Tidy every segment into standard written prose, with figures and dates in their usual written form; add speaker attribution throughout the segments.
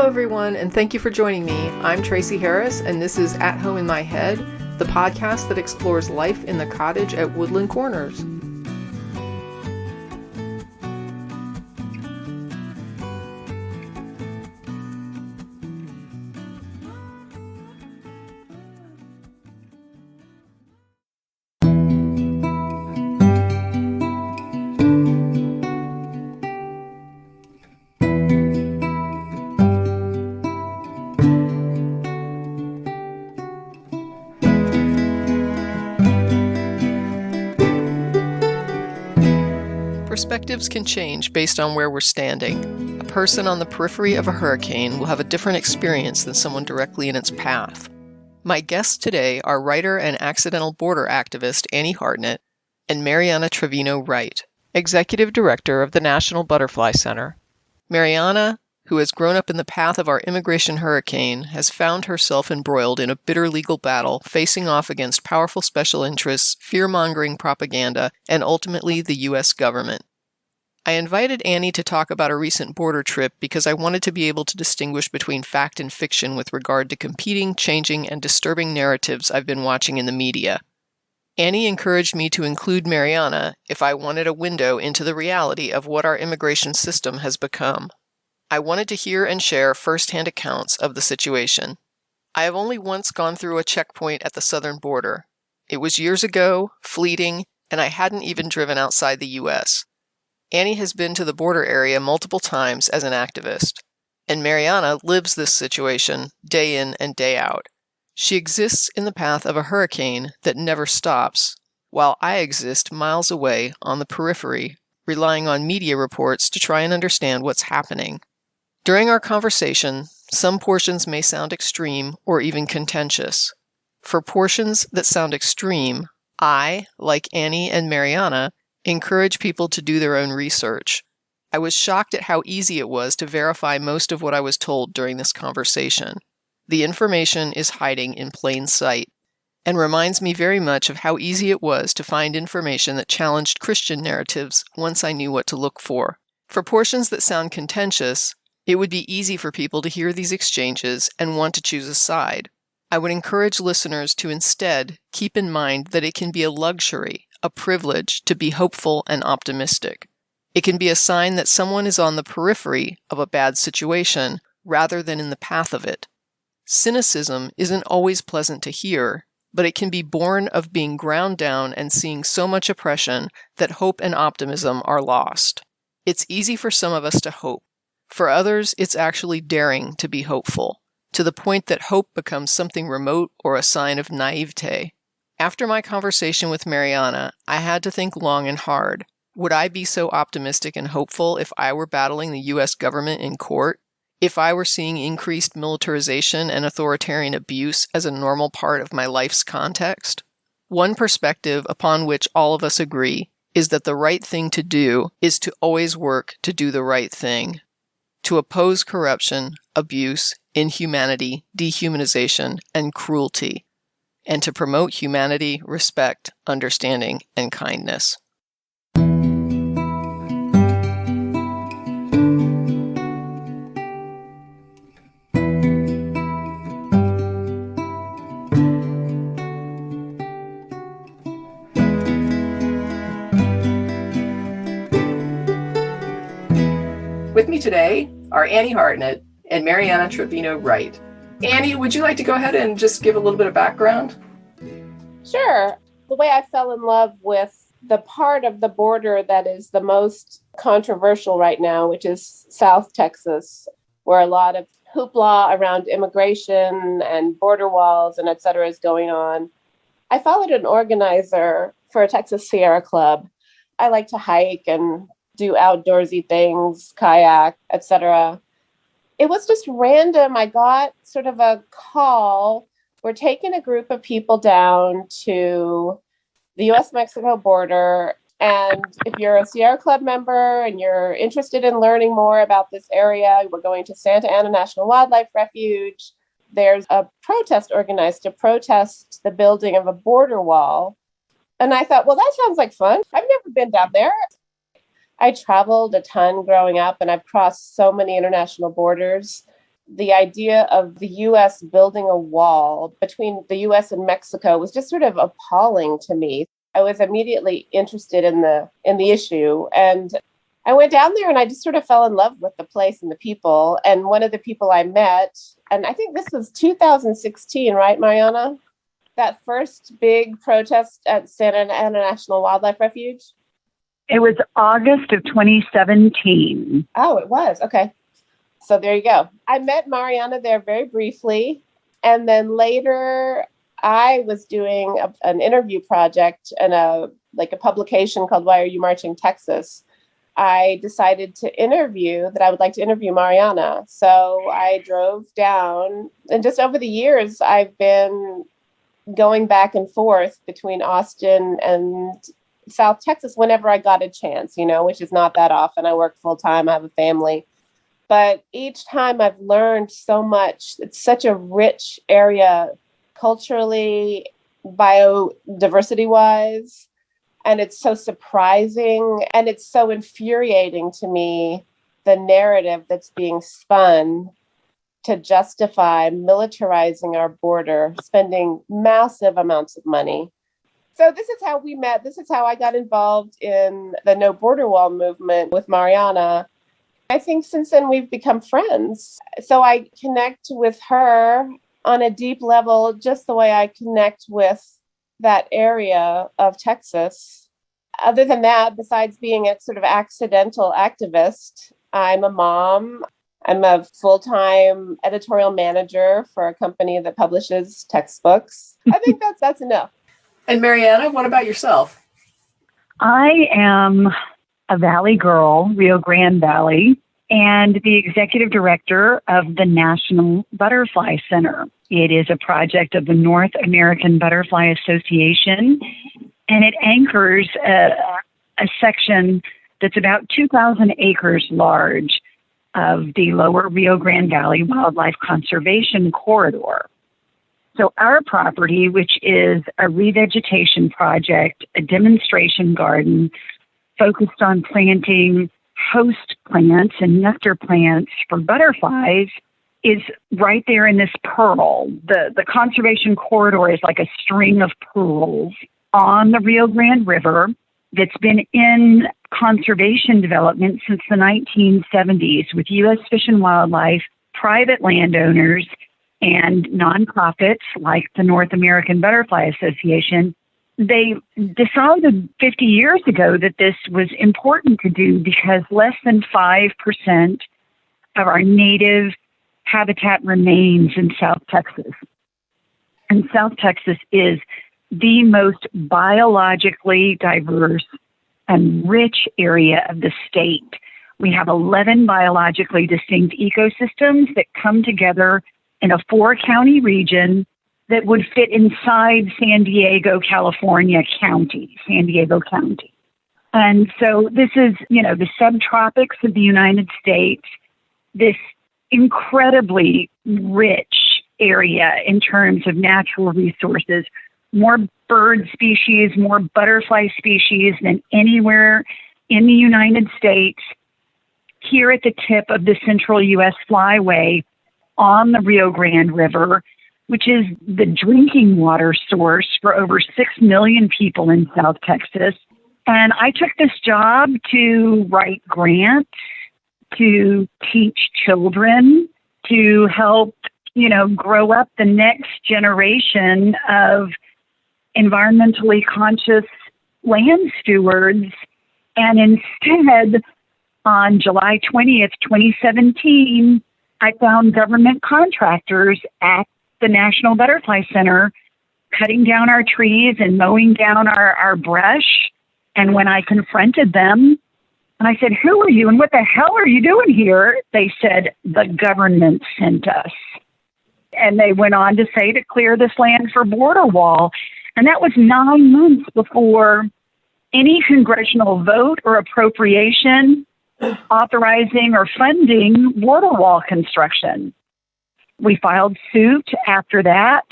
Speaker 1: everyone, and thank you for joining me. I'm Tracy Harris, and this is At Home in My Head, the podcast that explores life in the cottage at Woodland Corners. Perspectives can change based on where we're standing. A person on the periphery of a hurricane will have a different experience than someone directly in its path. My guests today are writer and accidental border activist Annie Hartnett and Mariana Trevino Wright, Executive Director of the National Butterfly Center. Mariana, who has grown up in the path of our immigration hurricane, has found herself embroiled in a bitter legal battle, facing off against powerful special interests, fear-mongering propaganda, and ultimately the U.S. government. I invited Annie to talk about a recent border trip because I wanted to be able to distinguish between fact and fiction with regard to competing, changing, and disturbing narratives I've been watching in the media. Annie encouraged me to include Mariana if I wanted a window into the reality of what our immigration system has become. I wanted to hear and share first-hand accounts of the situation. I have only once gone through a checkpoint at the southern border. It was years ago, fleeting, and I hadn't even driven outside the U.S. Annie has been to the border area multiple times as an activist, and Mariana lives this situation day in and day out. She exists in the path of a hurricane that never stops, while I exist miles away on the periphery, relying on media reports to try and understand what's happening. During our conversation, some portions may sound extreme or even contentious. For portions that sound extreme, I, like Annie and Mariana, encourage people to do their own research. I was shocked at how easy it was to verify most of what I was told during this conversation. The information is hiding in plain sight, and reminds me very much of how easy it was to find information that challenged Christian narratives once I knew what to look for. For portions that sound contentious, it would be easy for people to hear these exchanges and want to choose a side. I would encourage listeners to instead keep in mind that it can be a luxury, a privilege, to be hopeful and optimistic. It can be a sign that someone is on the periphery of a bad situation rather than in the path of it. Cynicism isn't always pleasant to hear, but it can be born of being ground down and seeing so much oppression that hope and optimism are lost. It's easy for some of us to hope. For others, it's actually daring to be hopeful, to the point that hope becomes something remote or a sign of naivete. After my conversation with Mariana, I had to think long and hard. Would I be so optimistic and hopeful if I were battling the U.S. government in court? If I were seeing increased militarization and authoritarian abuse as a normal part of my life's context? One perspective upon which all of us agree is that the right thing to do is to always work to do the right thing. To oppose corruption, abuse, inhumanity, dehumanization, and cruelty, and to promote humanity, respect, understanding, and kindness. With me today are Annie Hartnett and Mariana Trevino Wright. Annie, would you like to go ahead and just give a little bit of background?
Speaker 2: Sure. The way I fell in love with the part of the border that is the most controversial right now, which is South Texas, where a lot of hoopla around immigration and border walls and et cetera is going on. I followed an organizer for a Texas Sierra Club. I like to hike and do outdoorsy things, kayak, et cetera. It was just random. I got sort of a call. We're taking a group of people down to the U.S.-Mexico border. And if you're a Sierra Club member and you're interested in learning more about this area, we're going to Santa Ana National Wildlife Refuge. There's a protest organized to protest the building of a border wall. And I thought, well, that sounds like fun. I've never been down there. I traveled a ton growing up, and I've crossed so many international borders. the idea of the U.S. building a wall between the U.S. and Mexico was just sort of appalling to me. I was immediately interested in the issue, and I went down there and I just sort of fell in love with the place and the people. And one of the people I met, and I think this was 2016, right, Mariana? That first big protest at Santa Ana National Wildlife Refuge?
Speaker 3: It was August of 2017.
Speaker 2: Oh, it was. Okay. So there you go. I met Mariana there very briefly. And then later I was doing an interview project and a publication called Why Are You Marching Texas? I decided that I would like to interview Mariana. So I drove down, and just over the years, I've been going back and forth between Austin and South Texas whenever I got a chance, which is not that often. I work full time. I have a family. But each time I've learned so much. It's such a rich area culturally, biodiversity-wise. And it's so surprising and it's so infuriating to me, the narrative that's being spun to justify militarizing our border, spending massive amounts of money. So this is how we met. This is how I got involved in the No Border Wall movement with Mariana. I think since then we've become friends. So I connect with her on a deep level, just the way I connect with that area of Texas. Other than that, besides being a sort of accidental activist, I'm a mom. I'm a full-time editorial manager for a company that publishes textbooks. I think that's enough.
Speaker 1: And Mariana, what about yourself?
Speaker 3: I am a Valley girl, Rio Grande Valley, and the executive director of the National Butterfly Center. It is a project of the North American Butterfly Association, and it anchors a section that's about 2,000 acres large of the lower Rio Grande Valley Wildlife Conservation Corridor. So our property, which is a revegetation project, a demonstration garden focused on planting host plants and nectar plants for butterflies, is right there in this pearl. The conservation corridor is like a string of pearls on the Rio Grande River that's been in conservation development since the 1970s with U.S. Fish and Wildlife, private landowners, and nonprofits like the North American Butterfly Association. They decided 50 years ago that this was important to do because less than 5% of our native habitat remains in South Texas. And South Texas is the most biologically diverse and rich area of the state. We have 11 biologically distinct ecosystems that come together in a 4-county region that would fit inside San Diego, County. And so this is, the subtropics of the United States, this incredibly rich area in terms of natural resources, more bird species, more butterfly species than anywhere in the United States, here at the tip of the central U.S. flyway on the Rio Grande River, which is the drinking water source for over 6 million people in South Texas. And I took this job to write grants, to teach children, to help, grow up the next generation of environmentally conscious land stewards. And instead, on July 20th, 2017, I found government contractors at the National Butterfly Center cutting down our trees and mowing down our brush. And when I confronted them, and I said, "Who are you and what the hell are you doing here?" They said, "The government sent us." And they went on to say to clear this land for border wall. And that was 9 months before any congressional vote or appropriation authorizing or funding border wall construction. We filed suit after that.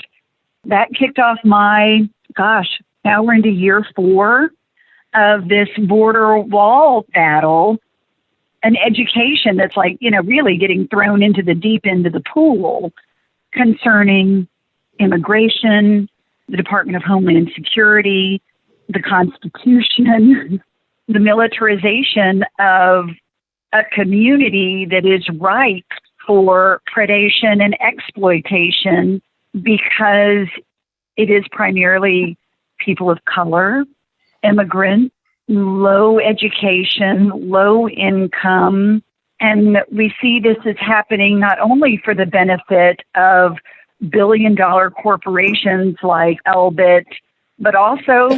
Speaker 3: That kicked off now we're into year 4 of this border wall battle. an education that's like, really getting thrown into the deep end of the pool concerning immigration, the Department of Homeland Security, the Constitution, the militarization of a community that is ripe for predation and exploitation because it is primarily people of color, immigrant, low education, low income. And we see this as happening not only for the benefit of billion-dollar corporations like Elbit, but also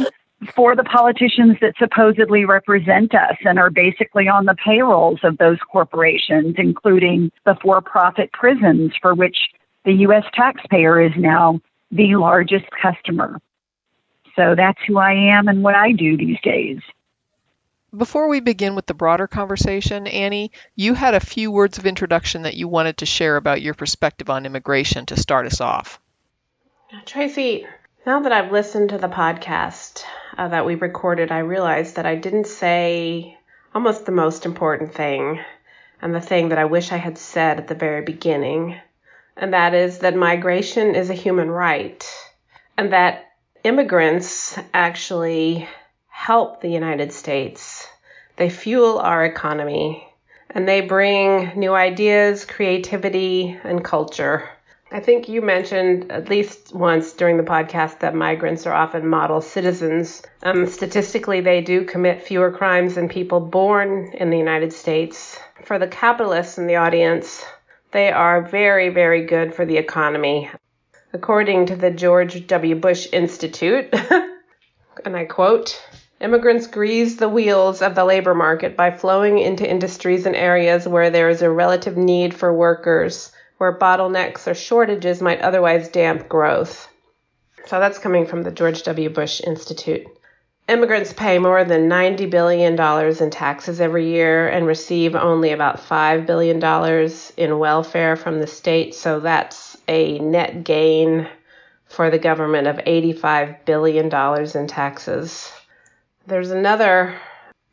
Speaker 3: for the politicians that supposedly represent us and are basically on the payrolls of those corporations, including the for-profit prisons for which the U.S. taxpayer is now the largest customer. So that's who I am and what I do these days.
Speaker 1: Before we begin with the broader conversation, Annie, you had a few words of introduction that you wanted to share about your perspective on immigration to start us off.
Speaker 4: Tracy, now that I've listened to the podcast that we recorded, I realized that I didn't say almost the most important thing, and the thing that I wish I had said at the very beginning, and that is that migration is a human right, and that immigrants actually help the United States. They fuel our economy, and they bring new ideas, creativity, and culture. I think you mentioned at least once during the podcast that migrants are often model citizens. Statistically, they do commit fewer crimes than people born in the United States. For the capitalists in the audience, they are very, very good for the economy. According to the George W. Bush Institute, and I quote, "Immigrants grease the wheels of the labor market by flowing into industries and areas where there is a relative need for workers, where bottlenecks or shortages might otherwise damp growth." So that's coming from the George W. Bush Institute. Immigrants pay more than $90 billion in taxes every year and receive only about $5 billion in welfare from the state. So that's a net gain for the government of $85 billion in taxes. There's another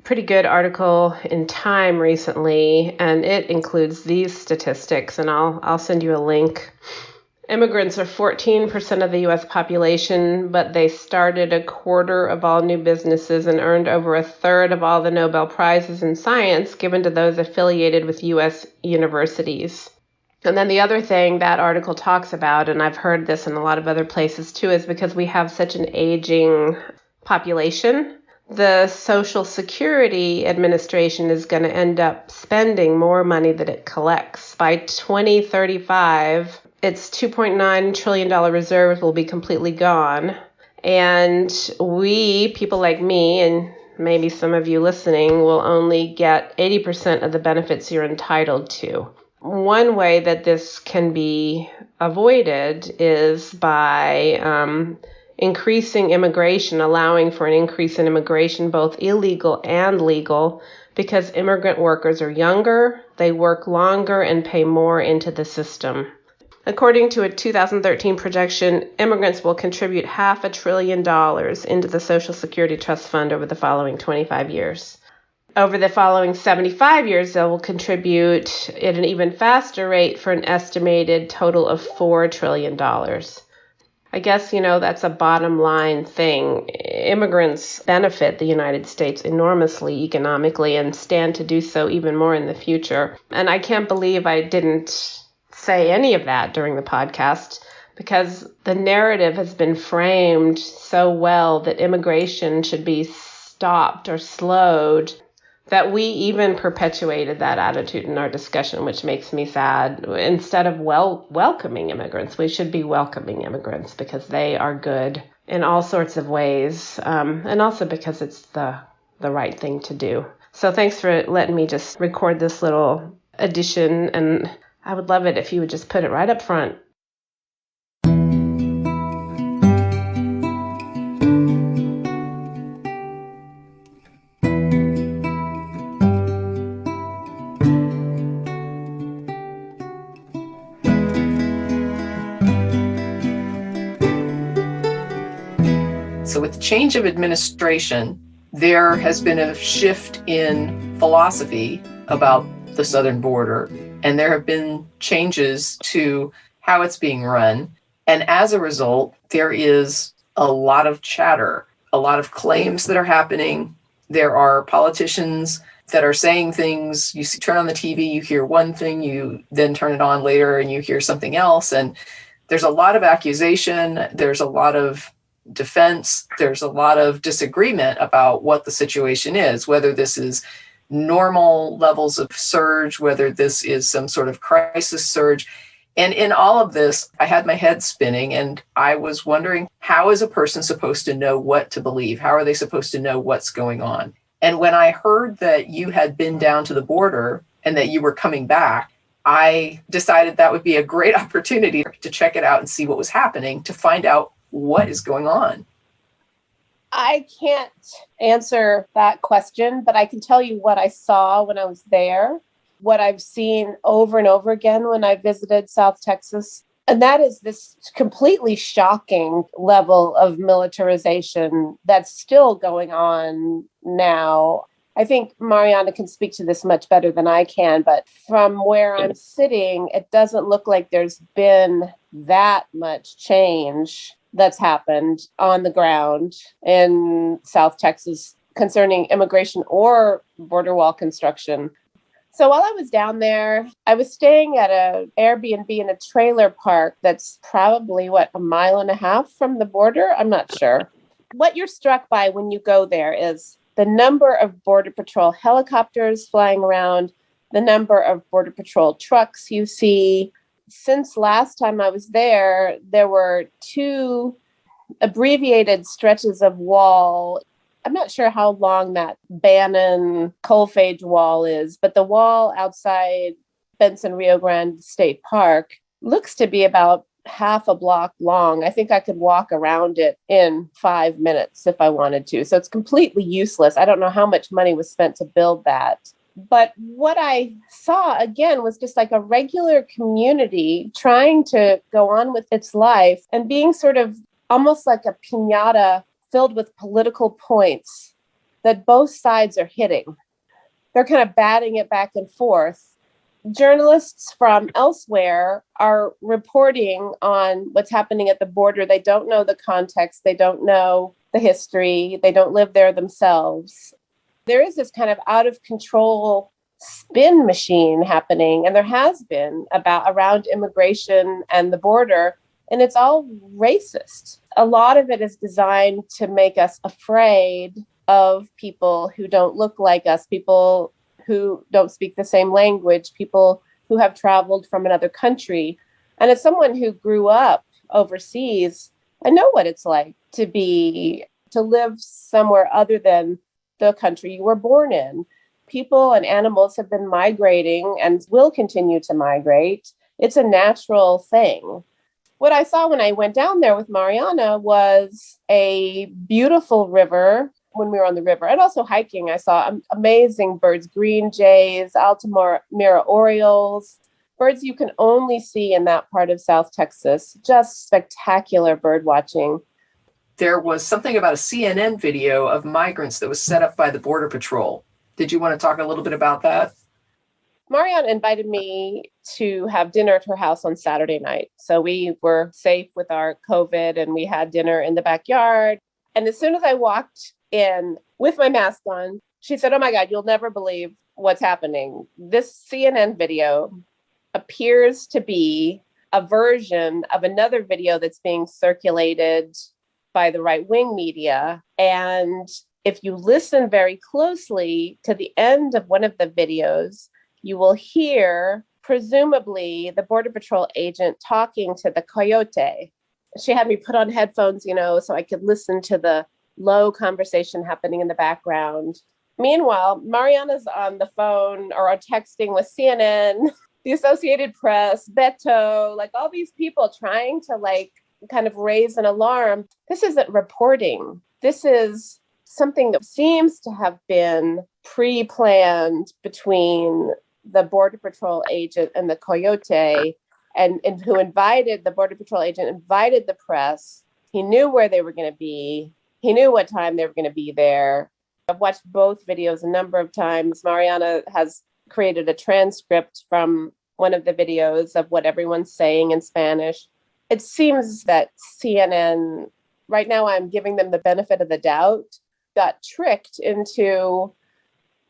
Speaker 4: pretty good article in Time recently, and it includes these statistics, and I'll send you a link. Immigrants are 14% of the U.S. population, but they started a quarter of all new businesses and earned over a third of all the Nobel Prizes in science given to those affiliated with U.S. universities. And then the other thing that article talks about, and I've heard this in a lot of other places too, is because we have such an aging population, the Social Security Administration is going to end up spending more money than it collects. By 2035, its $2.9 trillion reserves will be completely gone. And we, people like me, and maybe some of you listening, will only get 80% of the benefits you're entitled to. One way that this can be avoided is by increasing immigration, allowing for an increase in immigration, both illegal and legal, because immigrant workers are younger, they work longer, and pay more into the system. According to a 2013 projection, immigrants will contribute $500 billion into the Social Security Trust Fund over the following 25 years. Over the following 75 years, they will contribute at an even faster rate for an estimated total of $4 trillion. I guess, that's a bottom line thing. Immigrants benefit the United States enormously economically and stand to do so even more in the future. And I can't believe I didn't say any of that during the podcast, because the narrative has been framed so well that immigration should be stopped or slowed, that we even perpetuated that attitude in our discussion, which makes me sad. Instead of welcoming immigrants, we should be welcoming immigrants because they are good in all sorts of ways, and also because it's the right thing to do. So thanks for letting me just record this little addition, and I would love it if you would just put it right up front.
Speaker 1: So with the change of administration, there has been a shift in philosophy about the southern border, and there have been changes to how it's being run. And as a result, there is a lot of chatter, a lot of claims that are happening. There are politicians that are saying things. You turn on the TV, you hear one thing, you then turn it on later and you hear something else. And there's a lot of accusation. There's a lot of defense. There's a lot of disagreement about what the situation is, whether this is normal levels of surge, whether this is some sort of crisis surge. And in all of this, I had my head spinning, and I was wondering, how is a person supposed to know what to believe? How are they supposed to know what's going on? And when I heard that you had been down to the border and that you were coming back, I decided that would be a great opportunity to check it out and see what was happening, to find out what is going on.
Speaker 2: I can't answer that question, but I can tell you what I saw when I was there, what I've seen over and over again when I visited South Texas. And that is this completely shocking level of militarization that's still going on now. I think Mariana can speak to this much better than I can, but from where I'm sitting, it doesn't look like there's been that much change that's happened on the ground in South Texas concerning immigration or border wall construction. So while I was down there, I was staying at an Airbnb in a trailer park that's probably, a mile and a half from the border? I'm not sure. What you're struck by when you go there is the number of Border Patrol helicopters flying around, the number of Border Patrol trucks you see. Since last time I was there, there were 2 abbreviated stretches of wall. I'm not sure how long that Bannon coalphage wall is, but the wall outside Benson Rio Grande State Park looks to be about half a block long. I think I could walk around it in 5 minutes if I wanted to. So it's completely useless. I don't know how much money was spent to build that. But what I saw, again, was just like a regular community trying to go on with its life and being sort of almost like a piñata filled with political points that both sides are hitting. They're kind of batting it back and forth. Journalists from elsewhere are reporting on what's happening at the border. They don't know the context. They don't know the history. They don't live there themselves. There is this kind of out of control spin machine happening, and there has been around immigration and the border, and it's all racist. A lot of it is designed to make us afraid of people who don't look like us, people who don't speak the same language, people who have traveled from another country. And as someone who grew up overseas, I know what it's like to live somewhere other than the country you were born in. People and animals have been migrating and will continue to migrate. It's a natural thing. What I saw when I went down there with Mariana was a beautiful river when we were on the river, and also hiking. I saw amazing birds, green jays, Altamira orioles, birds you can only see in that part of South Texas. Just spectacular bird watching.
Speaker 1: There was something about a CNN video of migrants that was set up by the Border Patrol. Did you want to talk a little bit about that?
Speaker 2: Mariana invited me to have dinner at her house on Saturday night. So we were safe with our COVID and we had dinner in the backyard. And as soon as I walked in with my mask on, she said, "Oh my God, you'll never believe what's happening. This CNN video appears to be a version of another video that's being circulated by the right-wing media. And if you listen very closely to the end of one of the videos, you will hear, presumably, the Border Patrol agent talking to the coyote." She had me put on headphones, so I could listen to the low conversation happening in the background. Meanwhile, Mariana's on the phone or texting with CNN, the Associated Press, Beto, like all these people trying to kind of raise an alarm. This isn't reporting. This is something that seems to have been pre-planned between the Border Patrol agent and the coyote, and who invited the Border Patrol agent, invited the press. He knew where they were going to be. He knew what time they were going to be there. I've watched both videos a number of times. Mariana has created a transcript from one of the videos of what everyone's saying in Spanish. It seems that CNN, right now I'm giving them the benefit of the doubt, got tricked into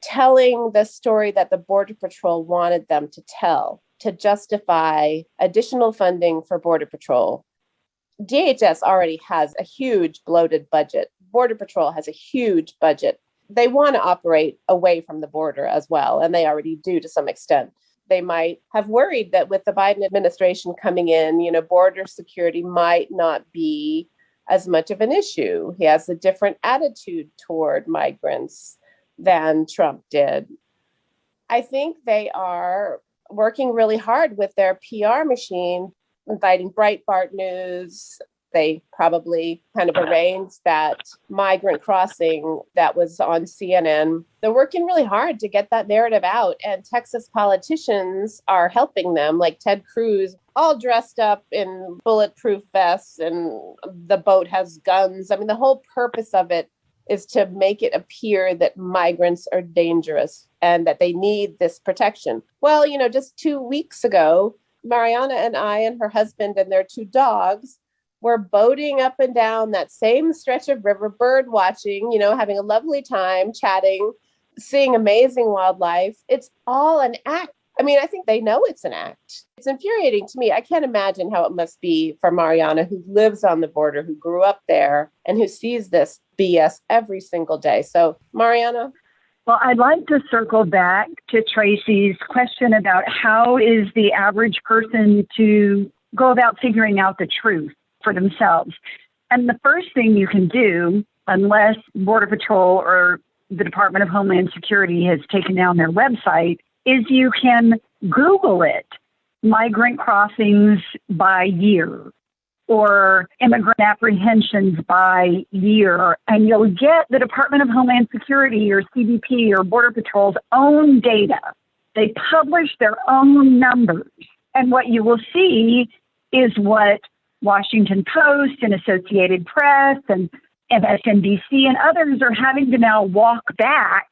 Speaker 2: telling the story that the Border Patrol wanted them to tell to justify additional funding for Border Patrol. DHS already has a huge bloated budget. Border Patrol has a huge budget. They want to operate away from the border as well, and they already do to some extent. They might have worried that with the Biden administration coming in, border security might not be as much of an issue. He has a different attitude toward migrants than Trump did. I think they are working really hard with their PR machine, inviting Breitbart News. They probably kind of arranged that migrant crossing that was on CNN. They're working really hard to get that narrative out. And Texas politicians are helping them, like Ted Cruz, all dressed up in bulletproof vests, and the boat has guns. I mean, the whole purpose of it is to make it appear that migrants are dangerous and that they need this protection. Well, just 2 weeks ago, Mariana and I and her husband and their 2 dogs were boating up and down that same stretch of river, bird watching, having a lovely time, chatting, seeing amazing wildlife. It's all an act. I mean, I think they know it's an act. It's infuriating to me. I can't imagine how it must be for Mariana, who lives on the border, who grew up there, and who sees this BS every single day. So, Mariana?
Speaker 3: Well, I'd like to circle back to Tracy's question about how is the average person to go about figuring out the truth for themselves. And the first thing you can do, unless Border Patrol or the Department of Homeland Security has taken down their website, is you can Google it, migrant crossings by year or immigrant apprehensions by year, and you'll get the Department of Homeland Security or CBP or Border Patrol's own data. They publish their own numbers. And what you will see is what Washington Post and Associated Press and MSNBC and others are having to now walk back,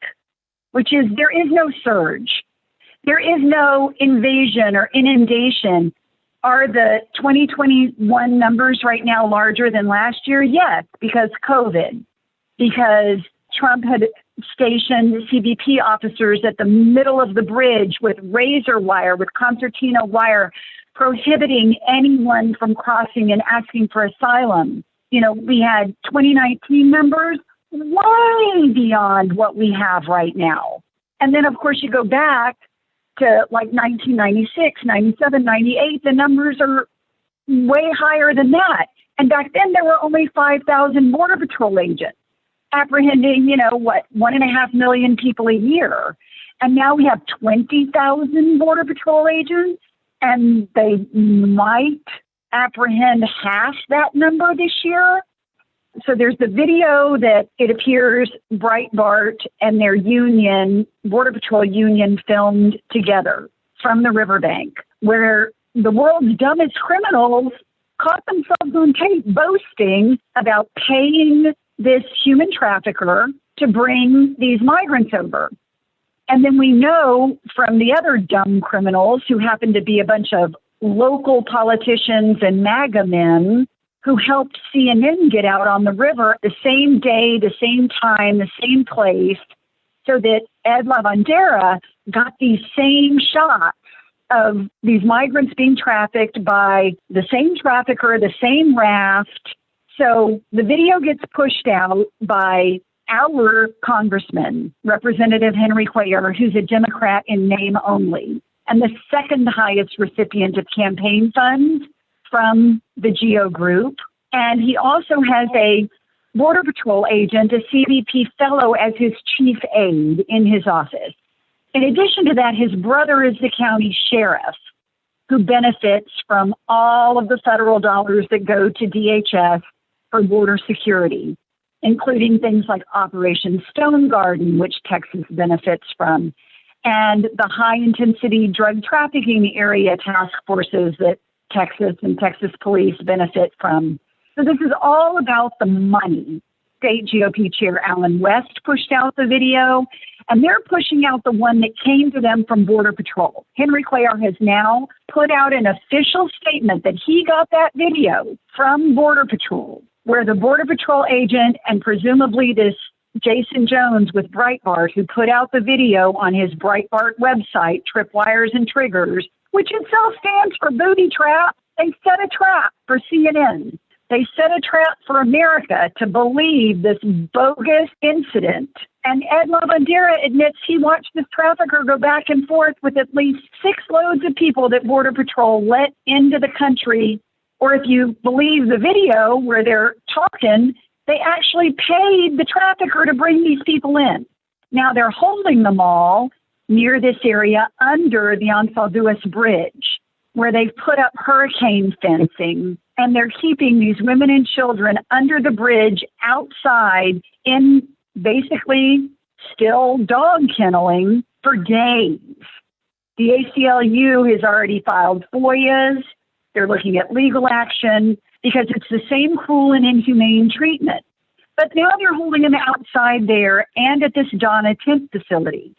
Speaker 3: which is there is no surge. There is no invasion or inundation. Are the 2021 numbers right now larger than last year? Yes, because COVID, because Trump had stationed CBP officers at the middle of the bridge with razor wire, with concertina wire, prohibiting anyone from crossing and asking for asylum. We had 2019 numbers way beyond what we have right now. And then, of course, you go back to like 1996, 97, 98, the numbers are way higher than that. And back then there were only 5,000 Border Patrol agents apprehending, 1.5 million people a year. And now we have 20,000 Border Patrol agents, and they might apprehend half that number this year. So there's the video that it appears Breitbart and their union, Border Patrol union, filmed together from the riverbank, where the world's dumbest criminals caught themselves on tape boasting about paying this human trafficker to bring these migrants over. And then we know from the other dumb criminals who happen to be a bunch of local politicians and MAGA men who helped CNN get out on the river the same day, the same time, the same place, so that Ed Lavandera got these same shots of these migrants being trafficked by the same trafficker, the same raft. So the video gets pushed out by our congressman, Representative Henry Cuellar, who's a Democrat in name only, and the second highest recipient of campaign funds from the GEO group. And he also has a Border Patrol agent, a CBP fellow, as his chief aide in his office. In addition to that, his brother is the county sheriff who benefits from all of the federal dollars that go to DHS for border security, including things like Operation Stone Garden, which Texas benefits from, and the high-intensity drug trafficking area task forces that Texas and Texas police benefit from. So this is all about the money. State GOP Chair Alan West pushed out the video, And they're pushing out the one that came to them from Border Patrol. Henry Cuellar has now put out an official statement that he got that video from Border Patrol, where the Border Patrol agent and presumably this Jason Jones with Breitbart, who put out the video on his Breitbart website, Tripwires and Triggers, which itself stands for booby trap. They set a trap for CNN. They set a trap for America to believe this bogus incident. And Ed Lavandera admits he watched this trafficker go back and forth with at least 6 loads of people that Border Patrol let into the country. Or if you believe the video where they're talking, they actually paid the trafficker to bring these people in. Now they're holding them all near this area under the Anzalduas Bridge, where they've put up hurricane fencing, and they're keeping these women and children under the bridge outside in basically still dog kenneling for days. The ACLU has already filed FOIAs. They're looking at legal action because it's the same cruel and inhumane treatment. But now they're holding them outside there and at this Donna Tent facility.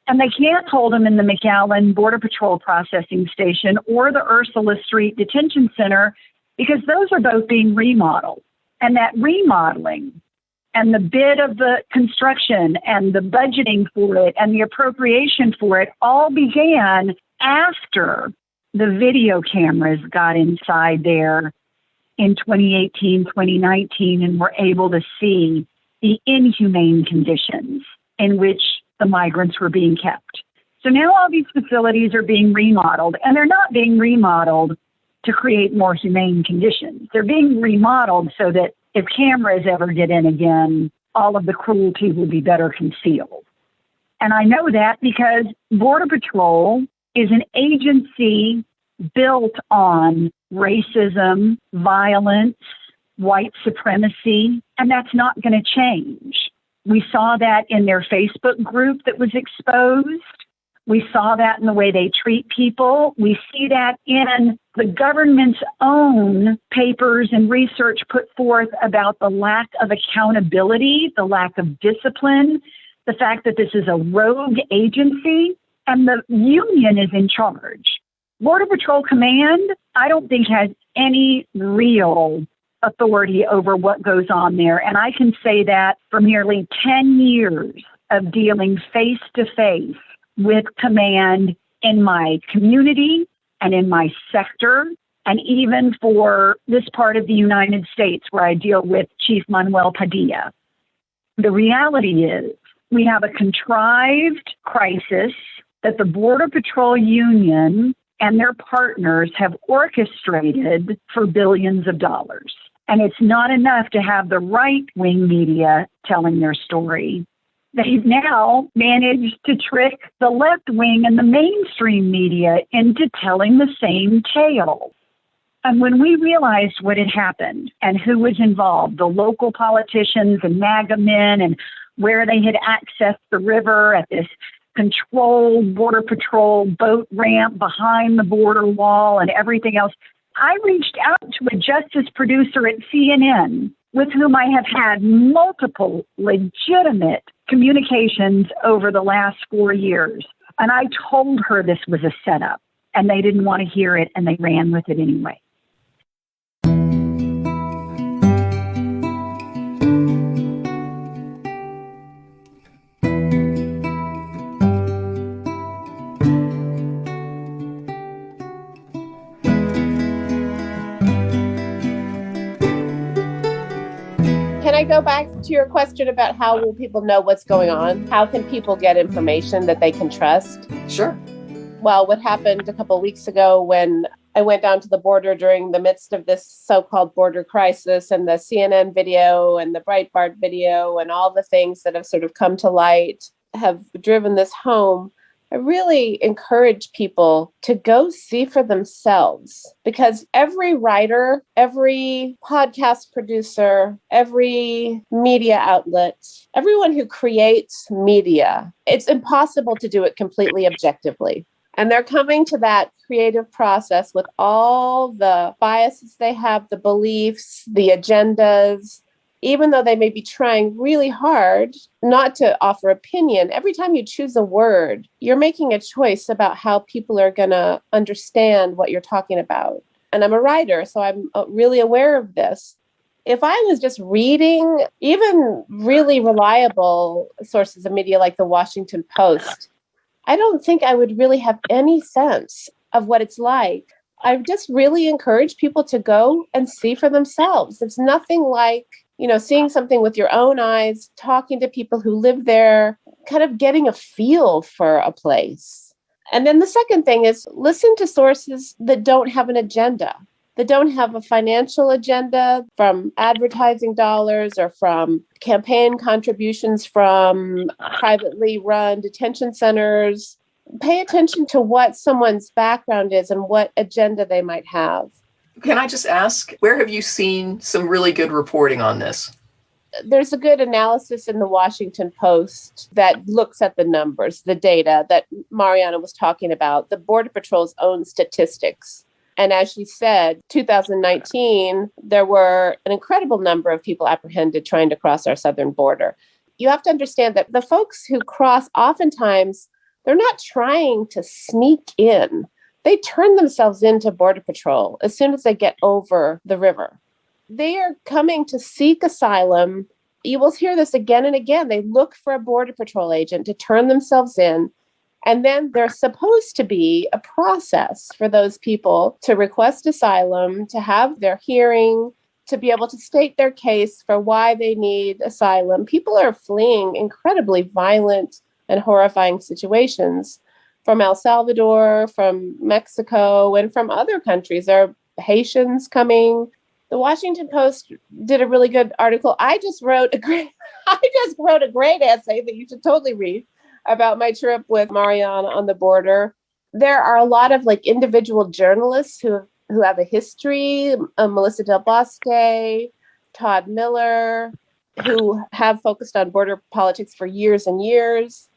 Speaker 3: And they can't hold them in the McAllen Border Patrol Processing Station or the Ursula Street Detention Center because those are both being remodeled. And that remodeling and the bid of the construction and the budgeting for it and the appropriation for it all began after the video cameras got inside there in 2018, 2019, and were able to see the inhumane conditions in which the migrants were being kept. So now all these facilities are being remodeled, and they're not being remodeled to create more humane conditions. They're being remodeled so that if cameras ever get in again, all of the cruelty will be better concealed. And I know that because Border Patrol is an agency built on racism, violence, white supremacy, and that's not going to change. We saw that in their Facebook group that was exposed. We saw that in the way they treat people. We see that in the government's own papers and research put forth about the lack of accountability, the lack of discipline, the fact that this is a rogue agency, and the union is in charge. Border Patrol Command, I don't think has any real authority over what goes on there. And I can say that for nearly 10 years of dealing face to face with command in my community and in my sector, and even for this part of the United States where I deal with Chief Manuel Padilla. The reality is we have a contrived crisis that the Border Patrol Union and their partners have orchestrated for billions of dollars. And it's not enough to have the right-wing media telling their story. They've now managed to trick the left-wing and the mainstream media into telling the same tale. And when we realized what had happened and who was involved, the local politicians and MAGA men, and where they had accessed the river at this controlled Border Patrol boat ramp behind the border wall and everything else, I reached out to a justice producer at CNN with whom I have had multiple legitimate communications over the last 4 years. And I told her this was a setup, and they didn't want to hear it, and they ran with it anyway.
Speaker 2: Can I go back to your question about how will people know what's going on? How can people get information that they can trust?
Speaker 1: Sure.
Speaker 2: Well, what happened a couple of weeks ago when I went down to the border during the midst of this so-called border crisis, and the CNN video and the Breitbart video and all the things that have sort of come to light have driven this home, I really encourage people to go see for themselves, because every writer, every podcast producer, every media outlet, everyone who creates media, it's impossible to do it completely objectively. And they're coming to that creative process with all the biases they have, the beliefs, the agendas, even though they may be trying really hard not to offer opinion, every time you choose a word, you're making a choice about how people are going to understand what you're talking about. And I'm a writer, so I'm really aware of this. If I was just reading even really reliable sources of media like the Washington Post, I don't think I would really have any sense of what it's like. I just really encourage people to go and see for themselves. It's nothing like, seeing something with your own eyes, talking to people who live there, kind of getting a feel for a place. And then the second thing is listen to sources that don't have an agenda, that don't have a financial agenda from advertising dollars or from campaign contributions from privately run detention centers. Pay attention to what someone's background is and what agenda they might have.
Speaker 1: Can I just ask, where have you seen some really good reporting on this?
Speaker 2: There's a good analysis in the Washington Post that looks at the numbers, the data that Mariana was talking about, the Border Patrol's own statistics. And as she said, 2019, there were an incredible number of people apprehended trying to cross our southern border. You have to understand that the folks who cross, oftentimes, they're not trying to sneak in. They turn themselves into Border Patrol as soon as they get over the river. They are coming to seek asylum. You will hear this again and again. They look for a Border Patrol agent to turn themselves in. And then there's supposed to be a process for those people to request asylum, to have their hearing, to be able to state their case for why they need asylum. People are fleeing incredibly violent and horrifying situations from El Salvador, from Mexico, and from other countries. There are Haitians coming. The Washington Post did a really good article. I just wrote a great essay that you should totally read about my trip with Mariana on the border. There are a lot of individual journalists who have a history, Melissa Del Bosque, Todd Miller, who have focused on border politics for years and years.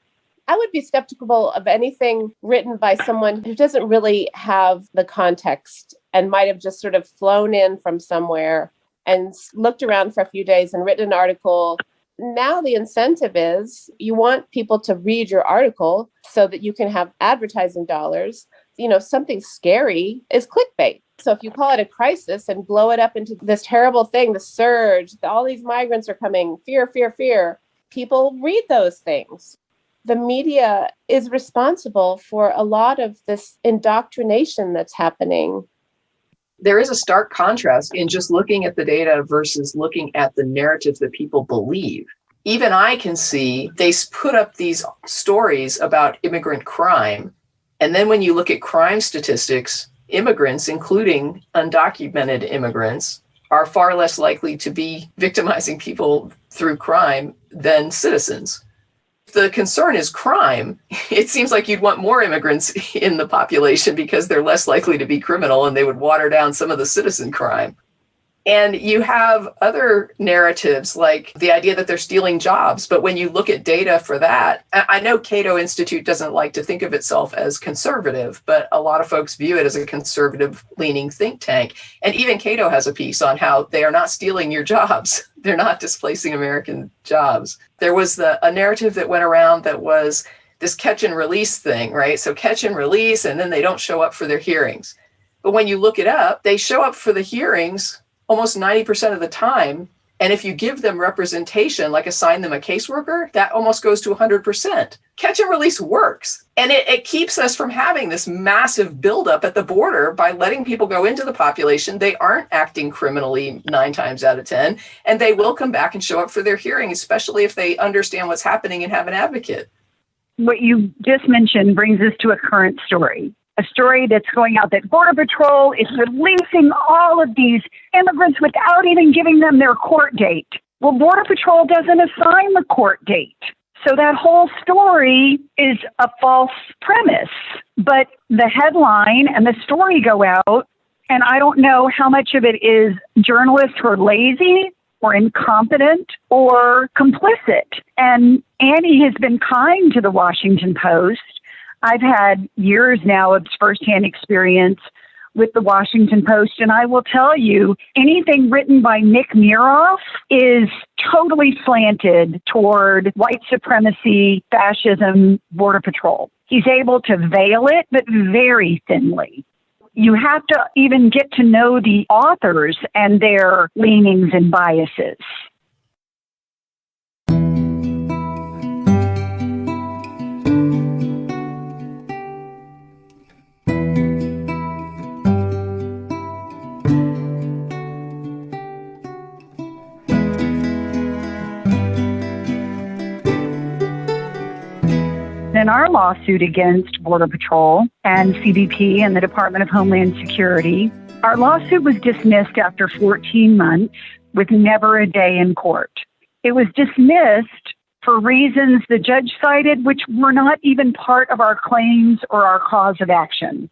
Speaker 2: I would be skeptical of anything written by someone who doesn't really have the context and might have just sort of flown in from somewhere and looked around for a few days and written an article. Now the incentive is you want people to read your article so that you can have advertising dollars. Something scary is clickbait. So if you call it a crisis and blow it up into this terrible thing, the surge, all these migrants are coming, fear, fear, fear, people read those things. The media is responsible for a lot of this indoctrination that's happening.
Speaker 1: There is a stark contrast in just looking at the data versus looking at the narratives that people believe. Even I can see they put up these stories about immigrant crime. And then when you look at crime statistics, immigrants, including undocumented immigrants, are far less likely to be victimizing people through crime than citizens. If the concern is crime, it seems like you'd want more immigrants in the population because they're less likely to be criminal and they would water down some of the citizen crime. And you have other narratives like the idea that they're stealing jobs. But when you look at data for that, I know Cato Institute doesn't like to think of itself as conservative, but a lot of folks view it as a conservative leaning think tank. And even Cato has a piece on how they are not stealing your jobs. They're not displacing American jobs. There was a narrative that went around that was this catch and release thing, right? So catch and release, and then they don't show up for their hearings. But when you look it up, they show up for the hearings almost 90% of the time. And if you give them representation, like assign them a caseworker, that almost goes to 100%. Catch and release works. And it keeps us from having this massive buildup at the border by letting people go into the population. They aren't acting criminally 9 times out of 10, and they will come back and show up for their hearing, especially if they understand what's happening and have an advocate.
Speaker 3: What you just mentioned brings us to a current story. A story that's going out that Border Patrol is releasing all of these immigrants without even giving them their court date. Well, Border Patrol doesn't assign the court date. So that whole story is a false premise. But the headline and the story go out, and I don't know how much of it is journalists who are lazy or incompetent or complicit. And Annie has been kind to the Washington Post. I've had years now of firsthand experience with the Washington Post, and I will tell you, anything written by Nick Miroff is totally slanted toward white supremacy, fascism, Border Patrol. He's able to veil it, but very thinly. You have to even get to know the authors and their leanings and biases. In our lawsuit against Border Patrol and CBP and the Department of Homeland Security, our lawsuit was dismissed after 14 months with never a day in court. It was dismissed for reasons the judge cited which were not even part of our claims or our cause of action.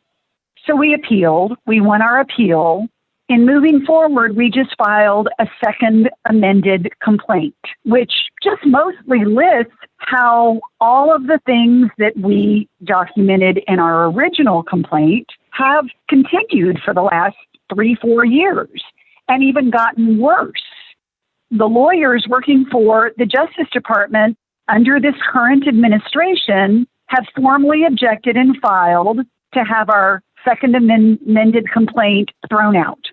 Speaker 3: So we appealed. We won our appeal. In moving forward, we just filed a second amended complaint, which just mostly lists how all of the things that we documented in our original complaint have continued for the last 3-4 years and even gotten worse. The lawyers working for the Justice Department under this current administration have formally objected and filed to have our second amended complaint thrown out.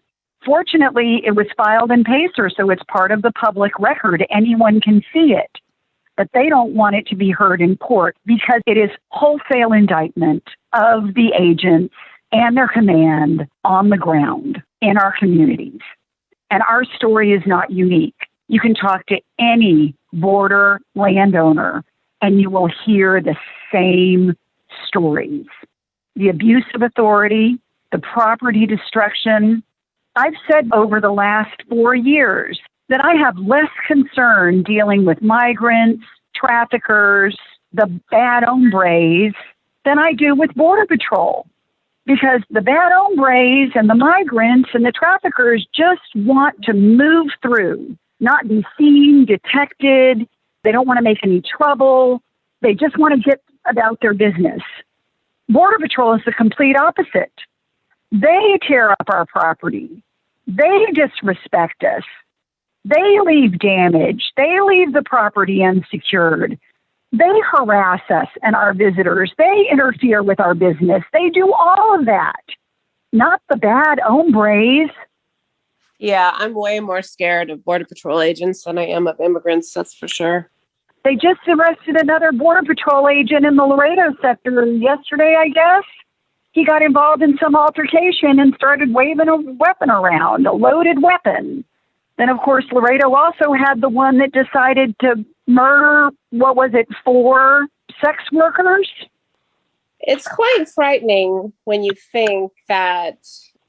Speaker 3: Fortunately, it was filed in Paso, so it's part of the public record. Anyone can see it. But they don't want it to be heard in court because it is wholesale indictment of the agents and their command on the ground in our communities. And our story is not unique. You can talk to any border landowner and you will hear the same stories. The abuse of authority, the property destruction. I've said over the last 4 years that I have less concern dealing with migrants, traffickers, the bad hombres, than I do with Border Patrol. Because the bad hombres and the migrants and the traffickers just want to move through, not be seen, detected. They don't want to make any trouble. They just want to get about their business. Border Patrol is the complete opposite. They tear up our property. They disrespect us. They leave damage. They leave the property unsecured. They harass us and our visitors. They interfere with our business. They do all of that. Not the bad hombres.
Speaker 2: Yeah, I'm way more scared of Border Patrol agents than I am of immigrants, that's for sure.
Speaker 3: They just arrested another Border Patrol agent in the Laredo sector yesterday, I guess. He got involved in some altercation and started waving a weapon around, a loaded weapon. Then, of course, Laredo also had the one that decided to murder, 4 sex workers?
Speaker 2: It's quite frightening when you think that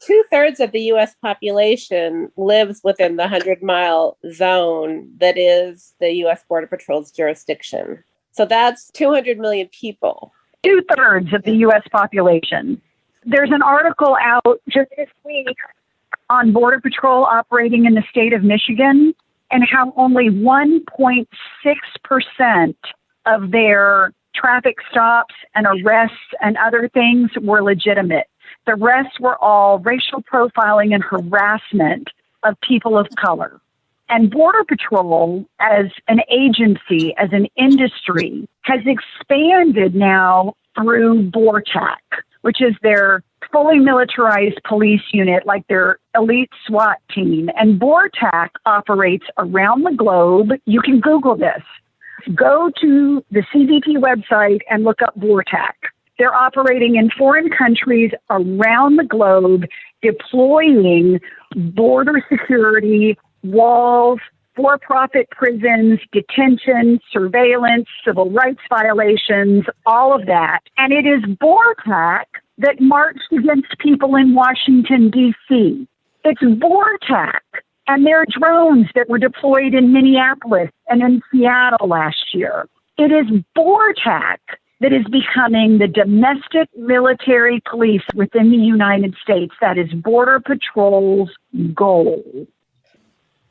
Speaker 2: 2/3 of the U.S. population lives within the 100-mile zone that is the U.S. Border Patrol's jurisdiction. So that's 200 million people.
Speaker 3: 2/3 of the U.S. population. There's an article out just this week on Border Patrol operating in the state of Michigan and how only 1.6% of their traffic stops and arrests and other things were legitimate. The rest were all racial profiling and harassment of people of color. And Border Patrol, as an agency, as an industry, has expanded now through Bortac, which is their fully militarized police unit, like their elite SWAT team. And Bortac operates around the globe. You can Google this. Go to the CBP website and look up Bortac. They're operating in foreign countries around the globe, deploying border security, walls, for-profit prisons, detention, surveillance, civil rights violations, all of that. And it is Bortac that marched against people in Washington, D.C. It's Bortac and their drones that were deployed in Minneapolis and in Seattle last year. It is Bortac that is becoming the domestic military police within the United States. That is Border Patrol's goal.